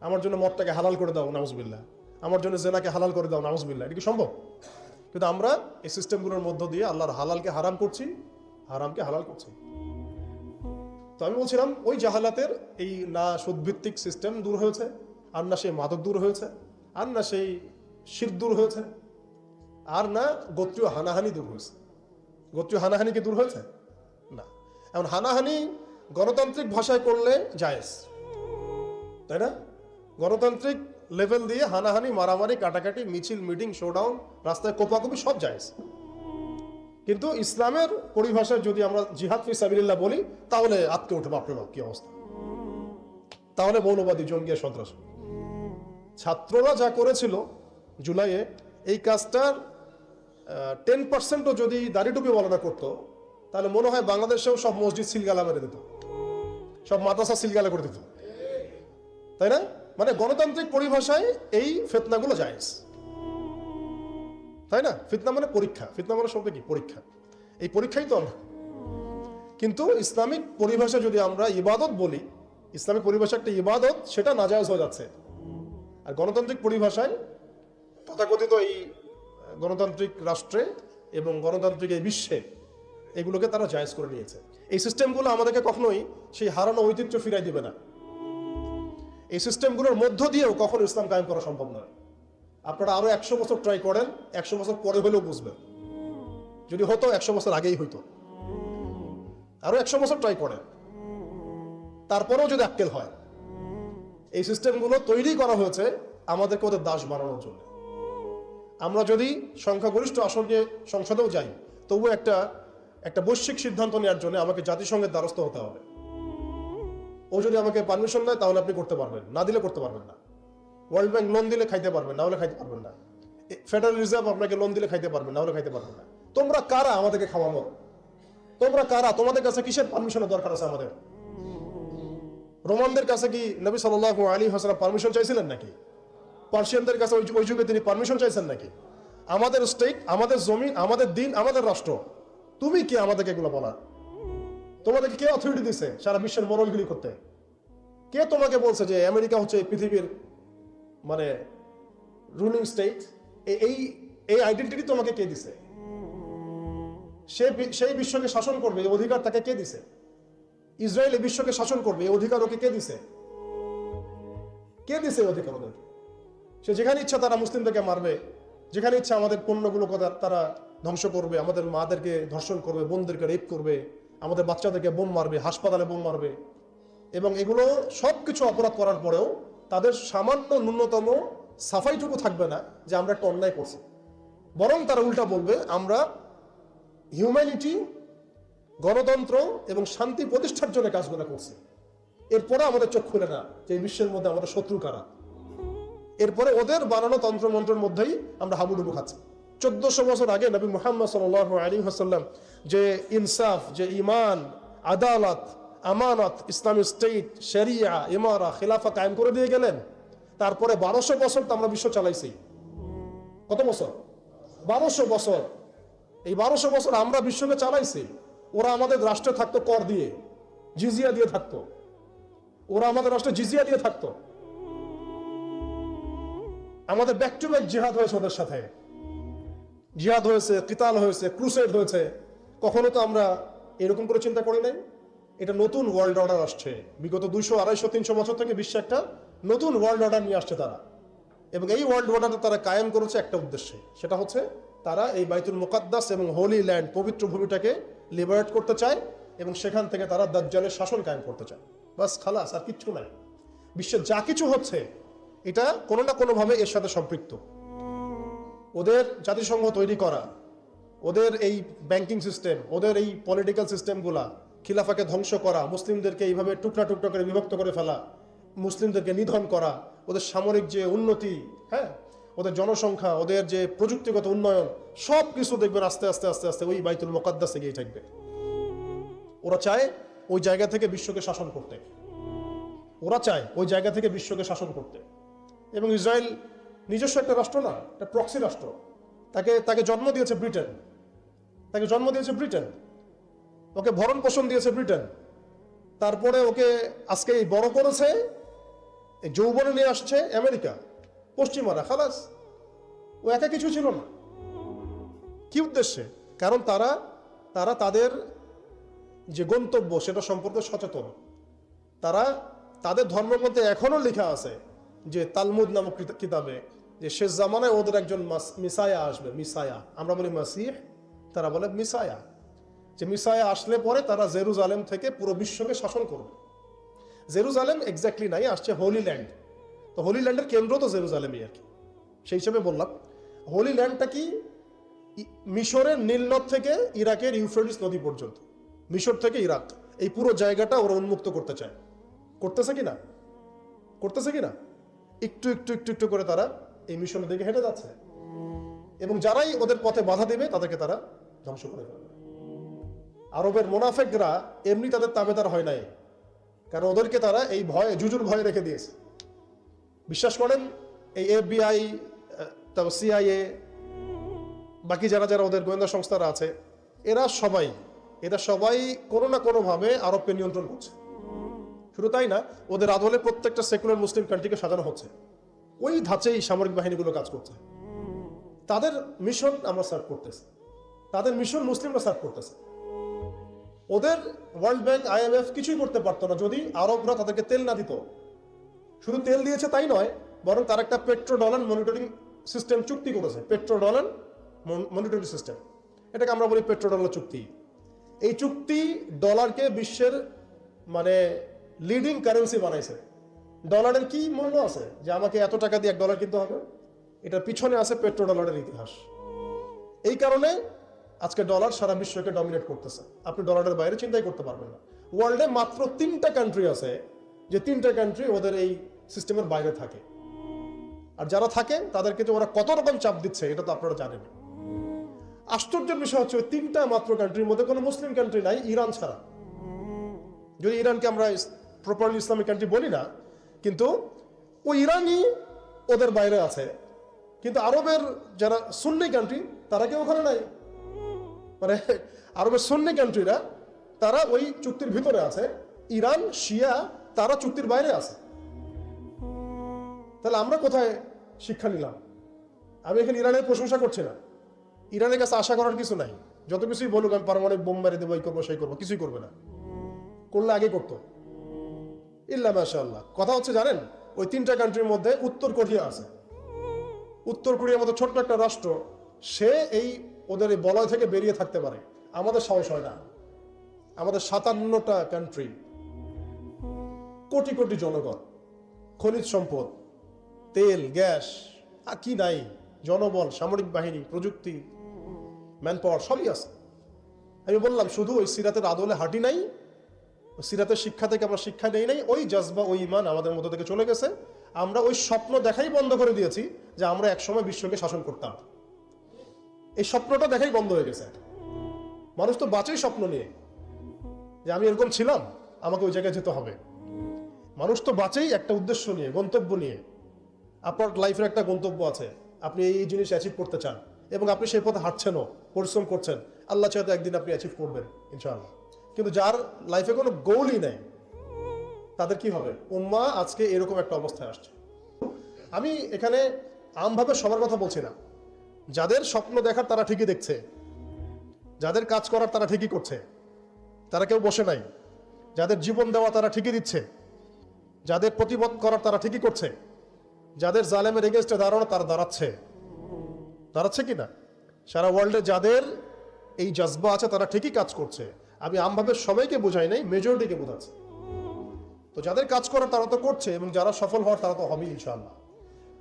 আমার জন্য মদটাকে হালাল করে দাও, নাউজুবিল্লাহ, আমার জন্য জেনাকে হালাল করে দাও, নাউজুবিল্লাহ। এটা কি সম্ভব? কিন্তু আমরা এই সিস্টেমগুলোর মধ্য দিয়ে আল্লাহর হালালকে হারাম করছি, হারামকে হালাল করছি। তো আমি বলছিলাম ওই জাহালাতের এই না সুদভিত্তিক সিস্টেম দূর হয়েছে, আর না সেই মাদক দূর হয়েছে, আর না সেই শিরক দূর হয়েছে, আর না গোত্রীয় হানাহানি দূর হয়েছে। গোত্রীয় হানাহানি কি দূর হয়েছে? না। এখন হানাহানি গণতান্ত্রিক ভাষায় করলে জায়েজ, তাই না? গণতান্ত্রিক লেভেল দিয়ে হানাহানি, মারামারি, কাটাকাটি, মিছিল, মিটিং, শোডাউন, রাস্তায় কোপাকুপি সব জায়েজ। কিন্তু ইসলামের পরিভাষায় যদি আমরা জিহাদ ফি সাবিলিল্লাহ বলি তাহলে আটকে উঠে বাপরে বাপ কি অবস্থা, তাহলে মৌলবাদী, জঙ্গি, সন্ত্রাস। ছাত্ররা যা করেছিল জুলাইয়ে, এই কাজটার 10%ও যদি দাড়ি টুপি বলা করতো, তাহলে মনে হয় বাংলাদেশেও সব মসজিদ সিলগালা মেরে দিত, সব মাদ্রাসা সিলগালা করে দিত, তাই না? মানে গণতান্ত্রিক পরিভাষায় এই ফিতনাগুলো জায়েজ, তাই না? ফিতনা মানে পরীক্ষা, ফিতনা মানে শব্দ কি? পরীক্ষা। এই পরীক্ষাই তো আমরা। কিন্তু ইসলামিক পরিভাষা যদি আমরা ইবাদত বলি, ইসলামিক পরিভাষা একটা ইবাদত, সেটা নাজায়েজ হয়ে যাচ্ছে। আর গণতান্ত্রিক পরিভাষায় তথাকথিত এই গণতান্ত্রিক রাষ্ট্রে এবং গণতান্ত্রিক এই বিশ্বে এগুলোকে তারা জায়েজ করে নিয়েছে। এই সিস্টেমগুলো আমাদেরকে কখনোই সেই হারানো ঐতিহ্য ফিরাই দিবে না। এই সিস্টেমগুলোর মধ্য দিয়েও কখনো ইসলাম কায়েম করা সম্ভব নয়। আপনারা আরো 100 বছর ট্রাই করেন, 100 বছর পরে হলেও বুঝবেন। যদি হতো 100 বছর আগেই হইতো। আরো 100 বছর ট্রাই করেন, তারপরেও যদি আক্কেল হয়। এই সিস্টেমগুলো তৈরি করা হয়েছে আমাদেরকে ওদের দাস বানানোর জন্য। আমরা যদি সংখ্যাগরিষ্ঠ আসন নিয়ে সংসদেও যাই, তবুও একটা বৈশ্বিক সিদ্ধান্ত নেওয়ার জন্য আমাকে জাতিসংঘের দ্বারস্থ হতে হবে। ও যদি আমাকে পারমিশন দেয় তাহলে আপনি করতে পারবেন, না দিলে করতে পারবেন না। ওয়ার্ল্ড ব্যাংক লোন দিলে খাইতে পারবেন, না হলে খাইতে পারবেন না। ফেডারেল রিজার্ভ আপনাকে লোন দিলে খাইতে পারবেন, না হলে খাইতে পারবেন না। তোমরা কারা আমাদেরকে খাওয়ানো? তোমরা কারা? তোমাদের কাছে কিসের পারমিশনের দরকার আছে আমাদের? রোমানদের কাছে কি নবী সাল্লাল্লাহু আলাইহি ওয়াসাল্লাম পারমিশন চাইছিলেন নাকি? পার্সিয়ানদের কাছে ওই যুগে তিনি পারমিশন চাইছেন নাকি? আমাদের স্টেট, আমাদের জমি, আমাদের দিন, আমাদের রাষ্ট্র, তুমি কি আমাদেরকে এগুলো বলা? তোমাদেরকে কে অথরিটি দিছে সারা বিশ্বের মরলগুলি করতে? কে তোমাকে বলছে যে আমেরিকা হচ্ছে পৃথিবীর মানে রুলিং স্টেট? এই আইডেন্টিটি তোমাকে কে দিছে? সেই বিশ্বকে শাসন করবে এই অধিকার তাকে কে দিছে? ইসরায়েল এই বিশ্বকে শাসন করবে এই অধিকার ওকে কে দিছে? কে দিছে এই অধিকার ওদেরকে? সে যেখানে ইচ্ছা তারা মুসলিমদেরকে মারবে, যেখানে ইচ্ছা আমাদের পণ্যগুলো তারা ধ্বংস করবে, আমাদের মাদেরকে ধর্ষণ করবে, বোনদেরকে রেপ করবে, আমাদের বাচ্চাদেরকে বোম মারবে, হাসপাতালে বোম মারবে। এবং এগুলো সবকিছু অপরাধ করার পরেও তাদের সামান্য ন্যূনতম সাফাইটুকু থাকবে না যে আমরা একটা অন্যায় করছি। বরং তারা উল্টা বলবে আমরা হিউম্যানিটি, গণতন্ত্র এবং শান্তি প্রতিষ্ঠার জন্য কাজগুলো করছি। এরপরে আমাদের চোখ খুলে না যে এই বিশ্বের মধ্যে আমাদের শত্রু কারা। এরপরে ওদের বানানো তন্ত্রমন্ত্রের মধ্যেই আমরা হাবুডুবু খাচ্ছি। 1400 বছর আগে নবী মুহাম্মদ সাল্লাল্লাহু আলাইহি ওয়াসাল্লাম যে ইনসাফ, যে ঈমান, আদালত, আমানত, ইসলামিক স্টেট, শরিয়া, ইমারা, খিলাফা কায়েম করে দিয়ে গেলেন। তারপরে 1200 বছর তো আমরা বিশ্ব চালাইছি। কত বছর? 1200 বছর। এই 1200 বছর আমরা বিশ্বকে চালাইছি। ওরা আমাদের রাষ্ট্রে থাকতো কর দিয়ে, জিজিয়া দিয়ে থাকতো। ওরা আমাদের রাষ্ট্রে জিজিয়া দিয়ে থাকতো। আমাদের ব্যাক টু ব্যাক জিহাদ হয়েছে ওদের সাথে, জিহাদ হয়েছে, কিতাল হয়েছে, ক্রুসেড হয়েছে। কখনো তো আমরা এরকম করে চিন্তা করি নাই। এটা নতুন ওয়ার্ল্ড অর্ডার আসছে। বিগত 200, 250, 300 বছর থেকে বিশ্বে একটা নতুন ওয়ার্ল্ড অর্ডার নিয়ে আসছে তারা। এবং এই ওয়ার্ল্ড অর্ডার তারা কায়েম করেছে একটা উদ্দেশ্যে, সেটা হচ্ছে তারা এই বাইতুল মুকাদ্দাস এবং হোলি ল্যান্ড, পবিত্র ভূমিটাকে লিবারেট করতে চায় এবং সেখান থেকে তারা দাজ্জালের শাসন কায়েম করতে চায়। বাস, খালাস, আর কিচ্ছু নাই। বিশ্বের যা কিছু হচ্ছে এটা কোনো না কোনোভাবে এর সাথে সম্পৃক্ত। ওদের জাতিসংঘ তৈরি করা, ওদের এই ব্যাংকিং সিস্টেম, ওদের এই পলিটিক্যাল সিস্টেমগুলা, খিলাফাকে ধ্বংস করা, মুসলিমদেরকে এইভাবে টুকরা টুকরা করে বিভক্ত করে ফেলা, মুসলিমদেরকে নিধন করা, ওদের সামরিক যে উন্নতি, হ্যাঁ, ওদের জনসংখ্যা, ওদের যে প্রযুক্তিগত উন্নয়ন, সব কিছু দেখবেন আস্তে আস্তে আস্তে আস্তে ওই বাইতুল মুকাদ্দাসে গিয়ে থাকবে। ওরা চায় ওই জায়গা থেকে বিশ্বকে শাসন করতে। ওরা চায় ওই জায়গা থেকে বিশ্বকে শাসন করতে। এবং ইসরায়েল নিজস্ব একটা রাষ্ট্র না, একটা প্রক্সি রাষ্ট্র। তাকে জন্ম দিয়েছে ব্রিটেন, তাকে জন্ম দিয়েছে ব্রিটেন, ওকে ভরণ পোষণ দিয়েছে ব্রিটেন। তারপরে ওকে আজকে এই বড় করেছে, এই যৌবনে নিয়ে আসছে আমেরিকা, পশ্চিমারা। খালাস, ও একা কিছু ছিল না। কি উদ্দেশ্যে? কারণ তারা তাদের যে গন্তব্য সেটা সম্পর্কে সচেতন। তাদের ধর্মগ্রন্থে এখনো লেখা আছে যে তালমুদ নামক কিতাবে যে শেষ জামানায় ওদের একজন মিসায়া আসবে। মিসায়া, আমরা বলি মাসিহ, তারা বলে মিসায়া। যে মিসায়া আসলে পরে তারা জেরুজালেম থেকে পুরো বিশ্বকে শাসন করবে। জেরুজালেম এক্স্যাক্টলি নাই, আসছে হোলি ল্যান্ড। তো হোলি ল্যান্ডের কেন্দ্র তো জেরুজালেমই আর কি। সেই হিসেবে বললাম হোলি ল্যান্ডটা কি মিশরের নীলনদ থেকে ইরাকের ইউফ্রেটিস নদী পর্যন্ত, মিশর থেকে ইরাক, এই পুরো জায়গাটা ওরা উন্মুক্ত করতে চায়। করতেছে কিনা? করতেছে কিনা? একটু একটু একটু একটু করে তারা এই মিশনের দিকে হেঁটে যাচ্ছে। এবং যারাই ওদের পথে বাধা দিবে তাদেরকে তারা ধ্বংস করে ফেলবে। আরবের মুনাফিকরা এমনি তাদের তাবেদার হয় নাই, কারণ ওদেরকে তারা এই ভয়ে, জুজুর ভয়ে রেখে দিয়েছে। বিশ্বাস করেন, এই FBI, তারপর CIA, বাকি যারা যারা ওদের গোয়েন্দা সংস্থারা আছে, এরা সবাই কোনো না কোনোভাবে আরবকে নিয়ন্ত্রণ করছে। শুধু তাই না, ওদের আদলে প্রত্যেকটা সেকুলার মুসলিম কান্ট্রিকে সাজানো হচ্ছে। ওই ধাঁচেই সামরিক বাহিনীগুলো কাজ করছে। তাদের মিশন আমরা সার্ভ করতেছি, তাদের মিশন মুসলিমরা সার্ভ করতেছে। ওদের ওয়ার্ল্ড ব্যাংক, IMF কিছুই করতে পারতো না যদি আরবরা তাদেরকে তেল না দিত। শুধু তেল দিয়েছে তাই নয়, বরং তার একটা পেট্রো ডলার মনিটরিং সিস্টেম চুক্তি করেছে। পেট্রো ডলার মনিটরিং সিস্টেম, এটাকে আমরা বলি পেট্রো ডলার চুক্তি। এই চুক্তি ডলারকে বিশ্বের মানে লিডিং কারেন্সি বানাইছে। ডলারের কি মূল্য আছে যে আমাকে এত টাকা দিয়ে 1 ডলার কিনতে হবে? এটার পিছনে আছে পেট্রো ডলারের ইতিহাস। এই কারণে আজকে ডলার সারা বিশ্বকে ডমিনেট করতেছে। আপনি ডলারের বাইরে চিন্তাই করতে পারবেন না। ওয়ার্ল্ডে মাত্র 3টা কান্ট্রি আছে যে 3টা কান্ট্রি ওদের এই সিস্টেমের বাইরে থাকে। আর যারা থাকে তাদেরকে যে ওরা কত রকম চাপ দিচ্ছে এটা তো আপনারা জানেন। আশ্চর্যের বিষয় হচ্ছে ওই 3টা মাত্র কান্ট্রির মধ্যে কোনো মুসলিম কান্ট্রি নাই, ইরান ছাড়া। যদি ইরানকে আমরা প্রপারলি ইসলামিক কান্ট্রি বলি না, কিন্তু ওই ইরানই ওদের বাইরে আছে। কিন্তু আরবের যারা সুন্নি কান্ট্রি তারা কেউ ওখানে নাই। মানে আরবের সুন্নি কান্ট্রিরা তারা ওই চুক্তির ভিতরে আছে, ইরান শিয়া তারা চুক্তির বাইরে আছে। তাহলে আমরা কোথায় শিক্ষা নিলাম? আমি এখানে ইরানের প্রশংসা করছি না, ইরানের কাছে আশা করার কিছু নাই। যত কিছুই বলুক আমি পারমাণবিক বোম মেরে দেবো, এই করবো সেই করবো, কিছুই করবে না। করলে আগে করতো, ইল্লা মাশাআল্লাহ। কথা হচ্ছে জানেন, ওই 3টা কান্ট্রির মধ্যে উত্তর কোরিয়া আছে। উত্তর কোরিয়ার মতো ছোট্ট একটা রাষ্ট্র, সে এই ওদের এই বলয় থেকে বেরিয়ে থাকতে পারে। আমাদের সাহস হয় না। আমাদের 57টা কান্ট্রি, কোটি কোটি জনগণ, খনিজ সম্পদ, তেল, গ্যাস, আর কি নাই, জনবল, সামরিক বাহিনী, প্রযুক্তি, ম্যান পাওয়ার সবই আছে। আমি বললাম শুধু ওই সিরাতের আদলে হাঁটি নাই, সিরাতের শিক্ষা থেকে আমরা শিক্ষা নেই নাই, ওই জজবা, ওই ইমান আমাদের মধ্যে থেকে চলে গেছে। আমরা ওই স্বপ্ন দেখাই বন্ধ করে দিয়েছি যে আমরা একসময় বিশ্বকে শাসন করতাম। এই স্বপ্নটা দেখাই বন্ধ হয়ে গেছে। মানুষ তো বাঁচেই স্বপ্ন নিয়ে যে আমি এরকম ছিলাম, আমাকে ওই জায়গায় যেতে হবে। মানুষ তো বাঁচেই একটা উদ্দেশ্য নিয়ে, গন্তব্য নিয়ে। আপনার লাইফের একটা গন্তব্য আছে, আপনি এই জিনিস অ্যাচিভ করতে চান এবং আপনি সেই পথে হাঁটছেনও, পরিশ্রম করছেন। আল্লাহ চাইতে একদিন আপনি অ্যাচিভ করবেন ইনশাআল্লাহ। কিন্তু যার লাইফে কোনো গোলই নেই, তাদের কি হবে? উম্মাহ আজকে এরকম একটা অবস্থায় আসছে। আমি এখানে আমভাবে সবার কথা বলছি না। যাদের স্বপ্ন দেখার তারা ঠিকই দেখছে, যাদের কাজ করার তারা ঠিকই করছে, তারা কেউ বসে নাই। যাদের জীবন দেওয়া তারা ঠিকই দিচ্ছে, যাদের প্রতিবাদ করার তারা ঠিকই করছে, যাদের জালেমের এগেনস্টে দাঁড়ানো তারা দাঁড়াচ্ছে কিনা? সারা ওয়ার্ল্ডে যাদের এই জজবা আছে তারা ঠিকই কাজ করছে। আমি আমভাবে সবাইকে বোঝাই নাই, মেজরিটিকে বোঝাচ্ছি। তো যাদের কাজ করার তারা তো করছে, এবং যারা সফল হওয়ার তারা তো হবেই ইনশাআল্লাহ।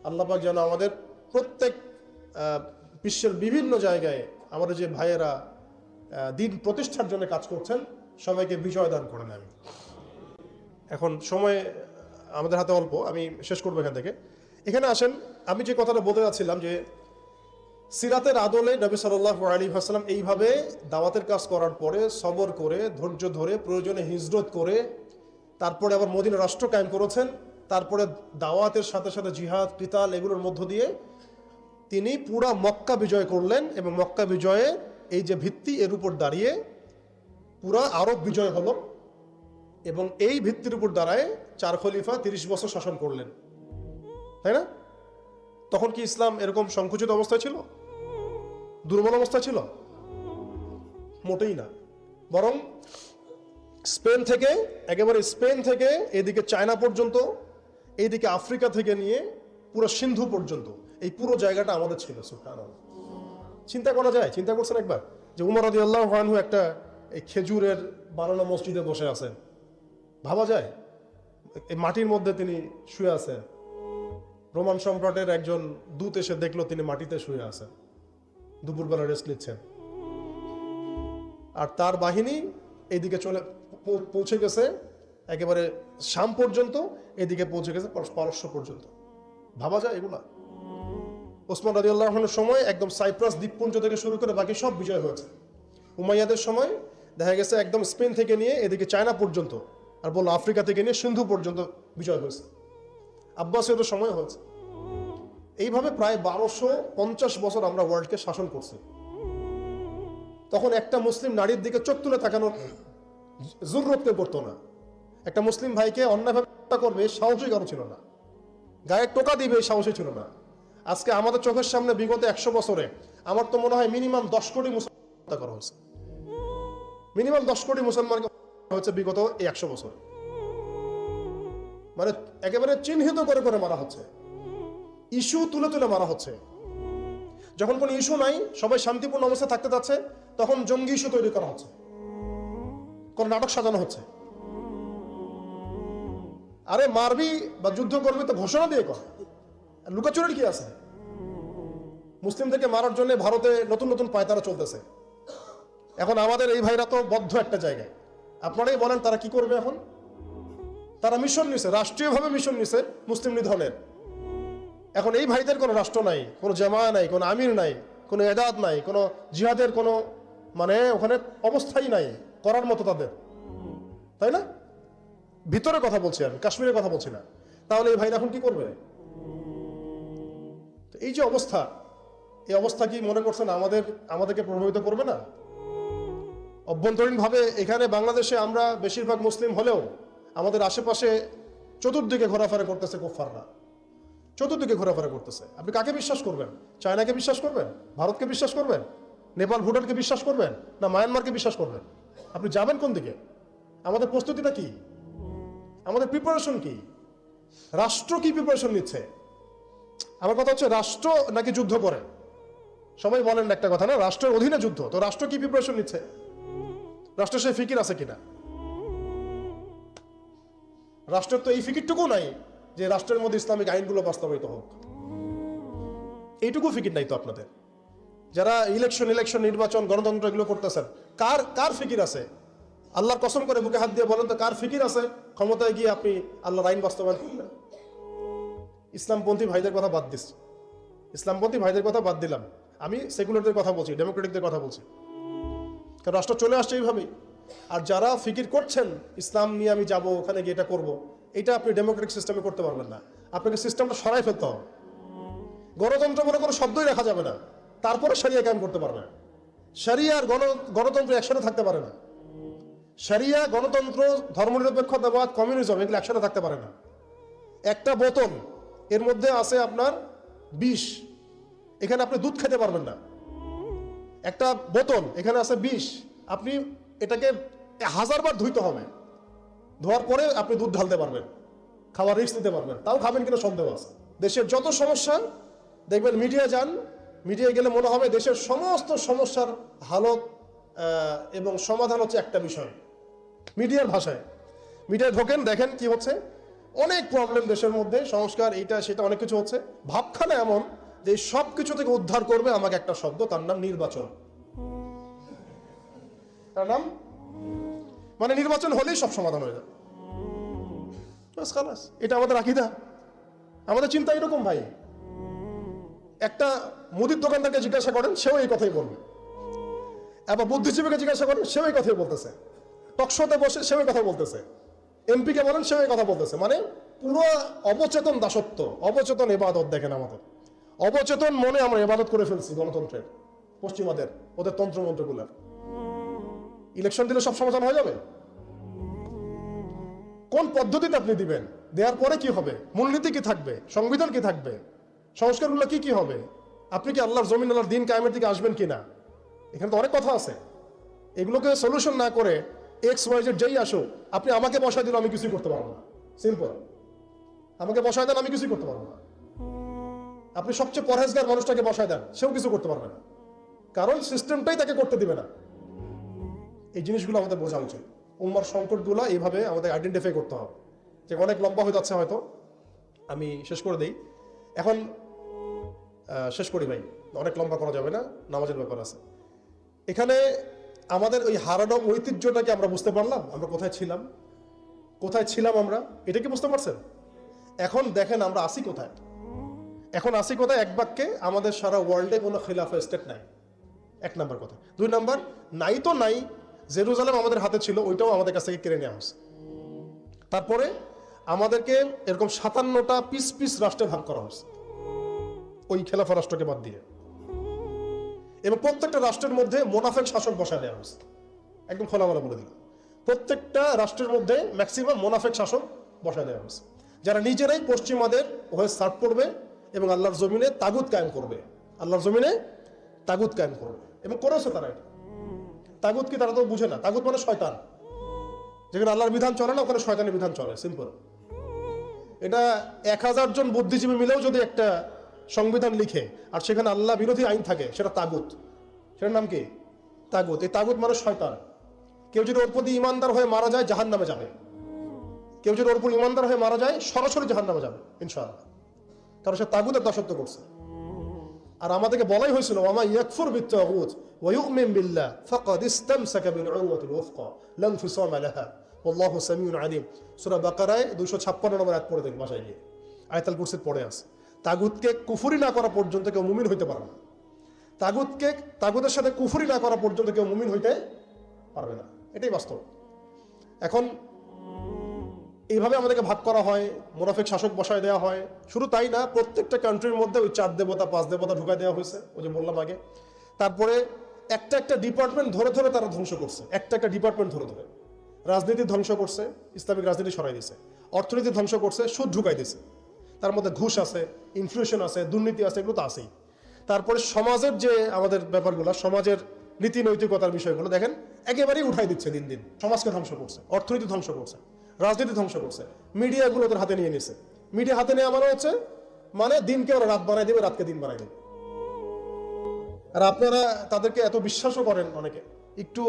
আল্লাহ পাক যেন আমাদের প্রত্যেক বিশ্বের বিভিন্ন জায়গায় আমাদের যে ভাইয়েরা দিন প্রতিষ্ঠার জন্য কাজ করছেন, সবাইকে বিজয় দান করেন। আমি এখন সময় আমাদের হাতে অল্প, আমি শেষ করবো এখান থেকে। এখানে আসেন, আমি যে কথাটা বলতে যাচ্ছিলাম যে সিরাতের আদলে নবী সাল্লাল্লাহু আলাইহি ওয়াসাল্লাম এইভাবে দাওয়াতের কাজ করার পরে সবর করে, ধৈর্য ধরে, প্রয়োজনে হিজরত করে, তারপরে আবার মদিনা রাষ্ট্র কায়েম করেছেন। তারপরে দাওয়াতের সাথে সাথে জিহাদ, কিতাল, এগুলোর মধ্য দিয়ে তিনি পুরা মক্কা বিজয় করলেন। এবং মক্কা বিজয়ে এই যে ভিত্তি, এর উপর দাঁড়িয়ে পুরা আরব বিজয় হলো। এবং এই ভিত্তির উপর দাঁড়ায় 4 খলিফা 30 বছর শাসন করলেন, তাই না? তখন কি ইসলাম এরকম সংকুচিত অবস্থায় ছিল, দুর্বল অবস্থায় ছিল? মোটেই না। বরং স্পেন থেকে এদিকে চায়না পর্যন্ত, এইদিকে আফ্রিকা থেকে নিয়ে পুরো সিন্ধু পর্যন্ত এই পুরো জায়গাটা আমাদের ছিল। সুবহানাল্লাহ। চিন্তা করা যায়? চিন্তা করছেন একবার যে উমর রাদিয়াল্লাহু আনহু একটা এই খেজুরের বানানো মসজিদে বসে আছেন? ভাবা যায়? এই মাটির মধ্যে তিনি শুয়ে আছেন। রোমান সম্রাটের একজন দূত এসে দেখলো তিনি মাটিতে শুয়ে আছেন, দুপুরবেলা রেস্ট নিচ্ছেন। আর তার বাহিনী এইদিকে পৌঁছে গেছে একেবারে শাম পর্যন্ত, এদিকে পৌঁছে গেছে পারস্য পর্যন্ত। ভাবা যায় এগুলা? ওসমান রাদিয়াল্লাহু আনহুর সময় একদম সাইপ্রাস দ্বীপপুঞ্জ থেকে শুরু করে বাকি সব বিজয় হয়েছে। উমাইয়াদের সময় দেখা গেছে একদম স্পেন থেকে নিয়ে এদিকে চায়না পর্যন্ত, আর বললো আফ্রিকা থেকে নিয়ে সিন্ধু পর্যন্ত বিজয় হয়েছে। আব্বাসীয়দের সময় হয়েছে। এইভাবে প্রায় 1250 বছর আমরা ওয়ার্ল্ডকে শাসন করছি। তখন একটা মুসলিম নারীর দিকে চোখ তুলে তাকানোর জরুরত কেউ করতো না। একটা মুসলিম ভাইকে অন্যায়ভাবে হত্যা করবে সাহসী কারো ছিল না, গায়ে টোকা দিবে সাহসী ছিল না। আজকে আমাদের চোখের সামনে বিগত 100 বছরে আমার তো মনে হয় মিনিমাম 10 কোটি মুসলমান হত্যা করা হয়েছে। মিনিমাম 10 কোটি মুসলমানকে হচ্ছে বিগত এই 100 বছর। মানে একেবারে চিহ্নিত করে করে মারা হচ্ছে, ইস্যু তুলে তুলে মারা হচ্ছে। যখন কোনো ইস্যু নাই, সবাই শান্তিপূর্ণ অবস্থায় থাকতে যাচ্ছে, তখন জঙ্গি ইস্যু তৈরি করা হচ্ছে, কোন নাটক সাজানো হচ্ছে। আরে মারবি বা যুদ্ধ করবি তো ঘোষণা দিয়ে কর, লুকাচুরির কি আছে? মুসলিমদেরকে মারার জন্য ভারতে নতুন নতুন পায়তারা চলতেছে। এখন আমাদের এই ভাইরা তো বদ্ধ একটা জায়গায়। আপনারাই বলেন তারা কি করবে এখন? তারা মিশন নিছে, রাষ্ট্রীয়ভাবে মিশন নিছে মুসলিম নিধনের। এখন এই ভাইদের কোনো রাষ্ট্র নাই, কোনো জামা নাই, কোনো আমির নাই, কোনো এদাদ নাই, কোনো জিহাদের কোনো মানে ওখানে অবস্থাই নাই করার মতো তাদের, তাই না? ভিতরে কথা বলছি আমি, কাশ্মীরের কথা বলছি না। তাহলে এই ভাইরা এখন কি করবে? এই যে অবস্থা, এই অবস্থা কি মনে করছেন আমাদেরকে প্রভাবিত করবে না? অভ্যন্তরীণভাবে এখানে বাংলাদেশে আমরা বেশিরভাগ মুসলিম হলেও আমাদের আশেপাশে চতুর্দিকে ঘোরাফেরা করতেছে কুফফাররা, চতুর্দিকে ঘোরাফেরা করতেছে। আপনি কাকে বিশ্বাস করবেন? চায়নাকে বিশ্বাস করবেন? ভারতকে বিশ্বাস করবেন? নেপাল ভুটানকে বিশ্বাস করবেন? না মায়ানমারকে বিশ্বাস করবেন? আপনি যাবেন কোন দিকে? আমাদের প্রস্তুতিটা কি? আমাদের প্রিপারেশন কি? রাষ্ট্র কি প্রিপারেশন নিচ্ছে? আমার কথা হচ্ছে রাষ্ট্র নাকি যুদ্ধ করে? সবাই বলেন একটা কথা না, রাষ্ট্রের অধীনে যুদ্ধ। তো রাষ্ট্র কি প্রিপারেশন নিচ্ছে? রাষ্ট্রের সেই ফিকির আছে কিনা? রাষ্ট্রের তো এই ফিকিরটুকু নাই যে রাষ্ট্রের মধ্যে ইসলামিক আইনগুলো বাস্তবায়িত হোক। এইটুকু ফিকির নাই তো আপনাদের। যারা ইলেকশন নির্বাচন গণতন্ত্র এগুলো করতেছেন, কার ফিকির আছে? আল্লাহর কসম করে বুকে হাত দিয়ে বলেন তো কার ফিকির আছে ক্ষমতায় গিয়ে আপনি আল্লাহর আইন বাস্তবায়ন করবেন? ইসলামপন্থী ভাইদের কথা বাদ দিচ্ছি, ইসলামপন্থী ভাইদের কথা বাদ দিলাম, আমি সেকুলারদের কথা বলছি, ডেমোক্রেটিকদের কথা বলছি। কারণ রাষ্ট্র চলে আসছে এইভাবেই। আর যারা ফিকির করছেন ইসলাম নিয়ে আমি যাব, ওখানে গিয়ে এটা করবো, এটা আপনি ডেমোক্রেটিক সিস্টেমে করতে পারবেন না। আপনাকে সিস্টেমটা সরাই ফেলতে হবে। গণতন্ত্র বলে কোনো শব্দই রাখা যাবে না, তারপরে শরিয়া কায়েম করতে পারবে না। শরিয়া আর গণতন্ত্র একসাথে থাকতে পারে না। শরিয়া, গণতন্ত্র, ধর্মনিরপেক্ষতাবাদ, কমিউনিজম এগুলো একসাথে থাকতে পারে না। একটা বোতল, এর মধ্যে আছে আপনার বিষ, এখানে আপনি দুধ খেতে পারবেন না। একটা বোতল, এখানে আছে বিষ, আপনি এটাকে 1000 বার ধুইতে হবে, ধোয়ার পরে আপনি দুধ ঢালতে পারবেন, খাওয়ার রিস্ক নিতে পারবেন। তাও খাবেন কিনা সন্দেহ আছে। দেশের যত সমস্যা দেখবেন, মিডিয়া যান, মিডিয়ায় গেলে মনে হবে দেশের সমস্ত সমস্যার হালত এবং সমাধান হচ্ছে একটা বিষয়। মিডিয়ার ভাষায় মিডিয়ায় ঢোকেন, দেখেন কি হচ্ছে। অনেক প্রবলেম দেশের মধ্যে, সংস্কার এইটা সেটা অনেক কিছু হচ্ছে। ভাবখানা এমন যে সব কিছু থেকে উদ্ধার করবে আমাকে একটা শব্দ, তার নাম নির্বাচন। তার নাম মানে নির্বাচন হলেই সব সমাধান হয়ে যাবে। এটা আমাদের আকীদা, আমাদের চিন্তা এরকম ভাই। একটা মুদির দোকানদারকে জিজ্ঞাসা করেন, সেও এই কথাই বলবে। আবার বুদ্ধিজীবীকে জিজ্ঞাসা করেন, সেও এই কথাই বলতেছে। টকশোতে বসে সেও এই কথা বলতেছে। এমপি কে বলেন, সেও এই কথা বলতেছে। মানে পুরো অবচেতন দাসত্ব, অবচেতন ইবাদত। দেখেন আমাদের অবচেতন মনে আমরা ইবাদত করে ফেলছি গণতন্ত্রের, পশ্চিমাদের ওদের তন্ত্রমন্ত্রগুলার। ইলেকশন দিলে সব সমাধান হয়ে যাবে? কোন পদ্ধতিতে আপনি দিবেন? দেওয়ার পরে কি হবে? মূলনীতি কি থাকবে? সংবিধান কি থাকবে? সংস্কারগুলো কি কি হবে? আপনি কি আল্লাহর জমিন, আল্লাহর দিন কায়েমের দিকে আসবেন কিনা? এখানে তো অনেক কথা আছে। এগুলোকে সলিউশন না করে XYZ যেই আসুক, আপনি আমাকে বসায় দিলে আমি কিছুই করতে পারবো না। সিম্পল, আমাকে বসায় দেন, আমি কিছুই করতে পারবো না। আপনি সবচেয়ে পরহেজগার মানুষটাকে বসায় দেন, সেও কিছু করতে পারবে না, কারণ সিস্টেমটাই তাকে করতে দিবে না। এই জিনিসগুলো আমাদের বোঝা উচিত। উম্মার সংকটগুলো এইভাবে আমাদের আইডেন্টিফাই করতে হবে। যে অনেক লম্বা হয়ে যাচ্ছে, হয়তো আমি শেষ করে দিই এখন। শেষ করি ভাই, অনেক লম্বা করা যাবে না, নামাজের ব্যাপার আছে। এখানে আমাদের ওই হারানো ঐতিহ্যটাকে আমরা বুঝতে পারলাম, আমরা কোথায় ছিলাম আমরা, এটা কি বুঝতে পারছেন? এখন দেখেন আমরা আসি কোথায়। এখন আসি কথা এক বাক্যে, আমাদের সারা ওয়ার্ল্ডে কোনো খিলাফা স্টেট নাই, এক নাম্বার কথা। দুই নাম্বার, নাই তো নাই, জেরুজালেম আমাদের হাতে ছিল, ওইটাও আমাদের কাছ থেকে কেড়ে নেওয়া হয়েছে। তারপরে আমাদেরকে এরকম 57টা পিস পিস রাষ্ট্রে ভাগ করা হয়েছে ওই খেলাফা রাষ্ট্রকে বাদ দিয়ে, এবং প্রত্যেকটা রাষ্ট্রের মধ্যে মোনাফেক শাসক বসায় দেওয়া হয়েছে। একদম খোলামেলা বলে দিলাম, প্রত্যেকটা রাষ্ট্রের মধ্যে ম্যাক্সিমাম মোনাফেক শাসক বসায় দেওয়া হয়েছে, যারা নিজেরাই পশ্চিমাদের হয়ে সার্ভ করবে এবং আল্লাহর জমিনে তাগুত কায়েম করবে, আল্লাহর জমিনে তাগুত কায়েম করবে। এবং করেছে তারা এটা। তাগুত কি তারা তো বুঝে না, তাগুত মানে শয়তান। যেখানে আল্লাহর বিধান চলে না, ওখানে শয়তানের বিধান চলে, সিম্পল। এটা 1000 জন বুদ্ধিজীবী মিলেও যদি একটা সংবিধান লিখে আর সেখানে আল্লাহ বিরোধী আইন থাকে, সেটা তাগুত। সেটার নাম কি? তাগুত। এই তাগুত মানে শয়তান। কেউ যদি ওর প্রতি ইমানদার হয়ে মারা যায়, জাহান্নামে যাবে। কেউ যদি ওর উপর ইমানদার হয়ে মারা যায়, সরাসরি জাহান্নামে যাবে ইনশাআল্লাহ, কারণ সে তাগুতের দাসত্ব করছে। আর আমাদেরকে বলাই হয়েছিল, ওয়ামা ইয়াকফুর বিত্তাগুত ওয়া ইউমিন বিল্লাহ ফাকাদ ইসতামসাকা বিল উরওয়াতিল ওয়াসকা লা ইনফিসামা লাহা ওয়াল্লাহু সামিউন আলিম। সূরা বাকারায় 256 নম্বর আয়াত পড়ে দেখুন, বাসায় গিয়ে আয়াতুল কুরসির পড়ে আছে। তাগুতকে কুফরি না করা পর্যন্ত কেউ মুমিন হইতে পারবে না। তাগুতের সাথে কুফরি না করা পর্যন্ত কেউ মুমিন হইতে পারবে না, এটাই বাস্তব। এখন এইভাবে আমাদেরকে ভাগ করা হয়, মুনাফিক শাসক বসায় দেওয়া হয়। শুধু তাই না, প্রত্যেকটা কান্ট্রির মধ্যে ওই 4 দেবতা 5 দেবতা ঢুকাই দেওয়া হয়েছে, ওই যে বললাম আগে। তারপরে একটা একটা ডিপার্টমেন্ট ধরে ধরে তারা ধ্বংস করছে, একটা একটা ডিপার্টমেন্ট ধরে ধরে। রাজনীতি ধ্বংস করছে, ইসলামিক রাজনীতি সরাই দিছে। অর্থনীতি ধ্বংস করছে, সুদ ঢুকাই দিছে। তার মধ্যে ঘুষ আছে, ইনফ্লেশন আছে, দুর্নীতি আছে, এগুলো তো আছেই। তারপরে সমাজের যে আমাদের ব্যাপারগুলো, সমাজের নীতি নৈতিকতার বিষয়গুলো দেখেন একেবারেই উঠাই দিচ্ছে দিন দিন। সমাজকে ধ্বংস করছে, অর্থনীতি ধ্বংস করছে, রাজনীতি ধ্বংস করছে, মিডিয়াগুলো ওদের হাতে নিয়ে নিছে। মিডিয়া হাতে নেওয়া মানে হচ্ছে মানে দিনকে ওরা রাত বানাই দেবে, রাতকে দিন বানাই দেবে। আর আপনারা তাদেরকে এত বিশ্বাসও করেন, অনেকে একটু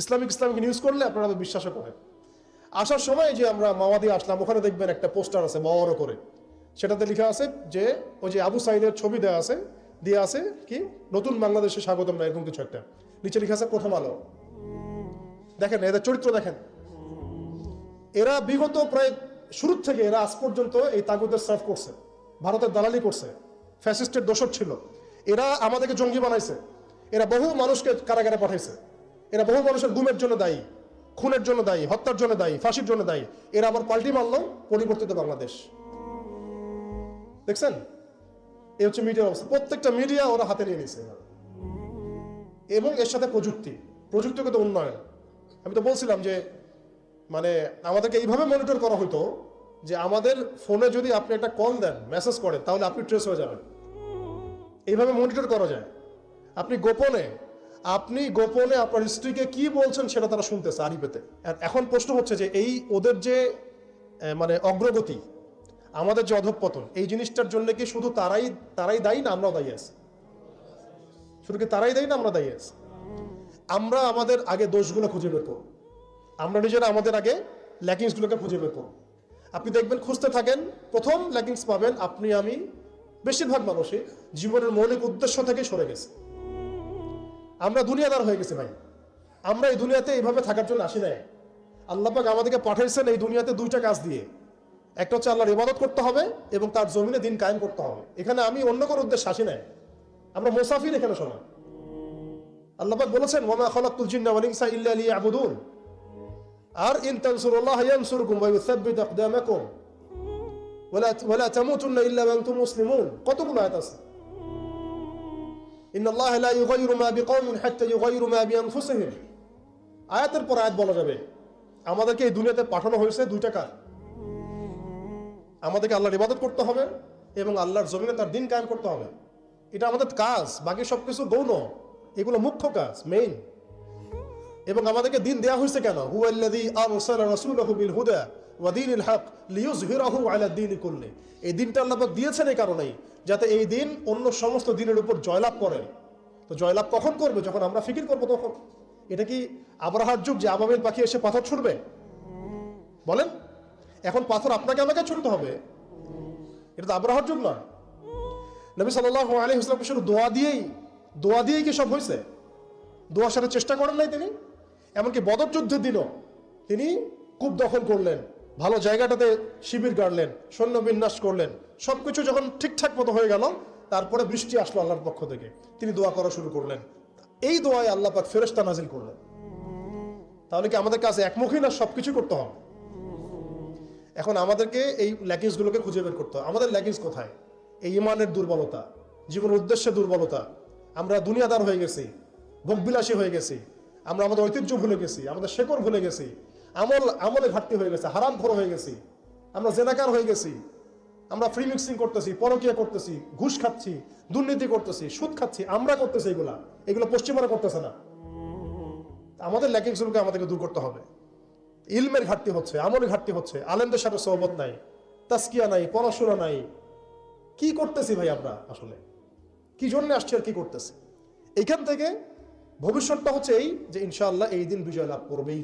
ইসলামিক নিউজ করলে আপনারা এত বিশ্বাসও করেন। আসার সময় যে আমরা মাওয়াদি আসলাম, ওখানে দেখবেন একটা পোস্টার আছে বড় করে, সেটাতে লেখা আছে যে ওই যে আবু সাইদের ছবি দেওয়া আছে, দিয়ে আছে কি নতুন বাংলাদেশে স্বাগতম না, এরকম কিছু একটা। নিচে লেখা আছে প্রথম আলো। দেখেন এদের চরিত্র দেখেন। এরা বিগত প্রায় শুরু থেকে এরা আজ পর্যন্ত এই তাগুতের সার্ভ করছে, ভারতের দালালি করছে, ফ্যাসিস্টের দোসর ছিল। এরা আমাদেরকে জঙ্গি বানাইছে, এরা বহু মানুষকে কারাগারে পাঠাইছে, এরা বহু মানুষের গুমের জন্য দায়ী, খুনের জন্য দায়ী, হত্যার জন্য দায়ী, ফাঁসির জন্য দায়ী। এরা আবার পাল্টি মারলো পরিবর্তিত বাংলাদেশ। দেখছেন, এই হচ্ছে মিডিয়ার অবস্থা। প্রত্যেকটা মিডিয়া ওরা হাতে নিয়ে নিয়েছে, এবং এর সাথে প্রযুক্তিগত উন্নয়ন। আমি তো বলছিলাম যে মানে আমাদেরকে এইভাবে মনিটর করা হতো যে আমাদের ফোনে যদি আপনি একটা কল দেন, মেসেজ করেন, তাহলে আপনি ট্রেস হয়ে যাবেন। এইভাবে মনিটর করা যায়। আপনি গোপনে আপনার স্ত্রীকে কি বলছেন সেটা তারা শুনতেছে আড়িপেতে। আর এখন প্রশ্ন হচ্ছে যে এই ওদের যে মানে অগ্রগতি, আমাদের যে অধঃপতন, এই জিনিসটার জন্য কি শুধু তারাই দায়ী না আমরাও দায়ী আছি? শুধু কি তারাই দায়ী না আমরা দায়ী আছি? আমরা আমাদের আগে দোষগুলো খুঁজে বের করব, আমরা নিজেরা আমাদের আগে ল্যাকিংসগুলোকে খুঁজে বের করব। আপনি দেখবেন, খুঁজতে থাকেন, প্রথম ল্যাকিংস পাবেন আপনি, আমি, বেশিরভাগ মানুষই জীবনের মৌলিক উদ্দেশ্য থেকে সরে গেছে। আমরা দুনিয়াদার হয়ে গেছি ভাই। আমরা এই দুনিয়াতে এইভাবে থাকার জন্য আসি নাই। আল্লাহ পাক আমাদেরকে পাঠাইছেন এই দুনিয়াতে 2টা কাজ দিয়ে। একটা হচ্ছে আল্লাহর ইবাদত করতে হবে এবং তার জমিনে দিন কায়েম করতে হবে। এখানে আমি অন্য কোনো উদ্দেশ্য আসি নাই, আমরা মুসাফির এখানে। শোনা, আল্লাহ পাক বলেছেন, ওয়া মা খালাকতুল জিন্না ওয়াল ইনসা ইল্লা লিয়াবুদুন। আর ইন তানসুরুল্লাহ ইয়ানসুরকুম ওয়া ইউসাব্বিত আকদামাকুম ওয়া লা তামুতুন্না ইল্লা ওয়া আনতুম মুসলিমুন। কতগুলো আয়াত আছে। ইন্নাল্লাহা লা ইউগাইয়িরু মা বিকওমিন হাত্তা ইউগাইয়িরু মা বিআনফুসিহিম। আয়াতের পর আয়াত বলা যাবে আমাদেরকে এই দুনিয়াতে পাঠানো হয়েছে 2টা কাজ। আমাদেরকে আল্লাহর ইবাদত করতে হবে এবং আল্লাহর জমিনে তার দিন কায়েম করতে হবে। এটা আমাদের কাজ, বাকি সবকিছু গৌণ, এগুলো মুখ্য কাজ, মেইন। এবং আমাদেরকে দিন দেয়া হয়েছে কেন? হুয়াল্লাযী আরসালা রাসূলাহু বিল হুদা ওয়া দীনিল হক লিইয়ুযহিরাহু আলা দ্বীনি কুল্লি। এই দিনটা আল্লাহ পাক দিয়েছেন এই কারণেই যাতে এই দিন অন্য সমস্ত দিনের উপর জয়লাভ করে। তো জয়লাভ কখন করবে? যখন আমরা ফিকির করবো তখন। এটা কি আবরাহার যুগ যে আবাবিল পাখি এসে পাথর ছুড়বে? বলেন, এখন পাথর আপনাকে আমাকে ছুড়তে হবে? এটা তো আবরাহার যুগ নয়। নবী সাল্লাল্লাহু আলাইহি ওয়াসাল্লাম শুধু দোয়া দিয়েই কি সব হয়েছে? দোয়ার সাথে চেষ্টা করেন নাই তিনি? এমনকি বদর যুদ্ধের দিনও তিনি কূপ দখল করলেন, ভালো জায়গাটাতে শিবির গাড়লেন, সৈন্য বিন্যাস করলেন, সবকিছু যখন ঠিকঠাক মতো হয়ে গেল, তারপরে বৃষ্টি আসলো আল্লাহর পক্ষ থেকে, তিনি দোয়া করা শুরু করলেন। এই দোয়ায় আল্লাহ পাক ফেরেশতা নাজিল করলেন। তাহলে কি আমাদের কাছে একমুখী না সবকিছু করতে হবে? এখন আমাদেরকে এই ল্যাকিংসগুলোকে খুঁজে বের করতে হবে। আমাদের ল্যাকিংস কোথায়? এই ইমানের দুর্বলতা, জীবনের উদ্দেশ্যে দুর্বলতা। আমরা দুনিয়াদার হয়ে গেছি, ভোগবিলাসী হয়ে গেছি, আমরা আমাদের ঐতিহ্য ভুলে গেছি, আমাদের শেকড় ভুলে গেছি, আমলে ঘাটতি হয়ে গেছে, হারামখোর হয়ে গেছি, আমরা জেনাকার হয়ে গেছি, আমরা ফ্রি মিক্সিং করতেছি, পরকীয়া করতেছি, ঘুষ খাচ্ছি, দুর্নীতি করতেছি, সুদ খাচ্ছি, আমরা করতেছি। এগুলো পশ্চিমারা করতেছে না। আমাদের ল্যাকিংসগুলোকে আমাদেরকে দূর করতে হবে। ইলমের ঘাটতি হচ্ছে, আমলের ঘাটতি হচ্ছে, আলেমদের সাথে সোহবত নাই, তাসকিয়া নাই, পড়াশোনা নাই। কি করতেছি ভাই আমরা? আসলে কি জন্য আসছি আর কি করতেছি? এইখান থেকে ভবিষ্যৎটা হচ্ছে এই যে ইনশাআল্লাহ এই দিন বিজয় লাভ করবেই।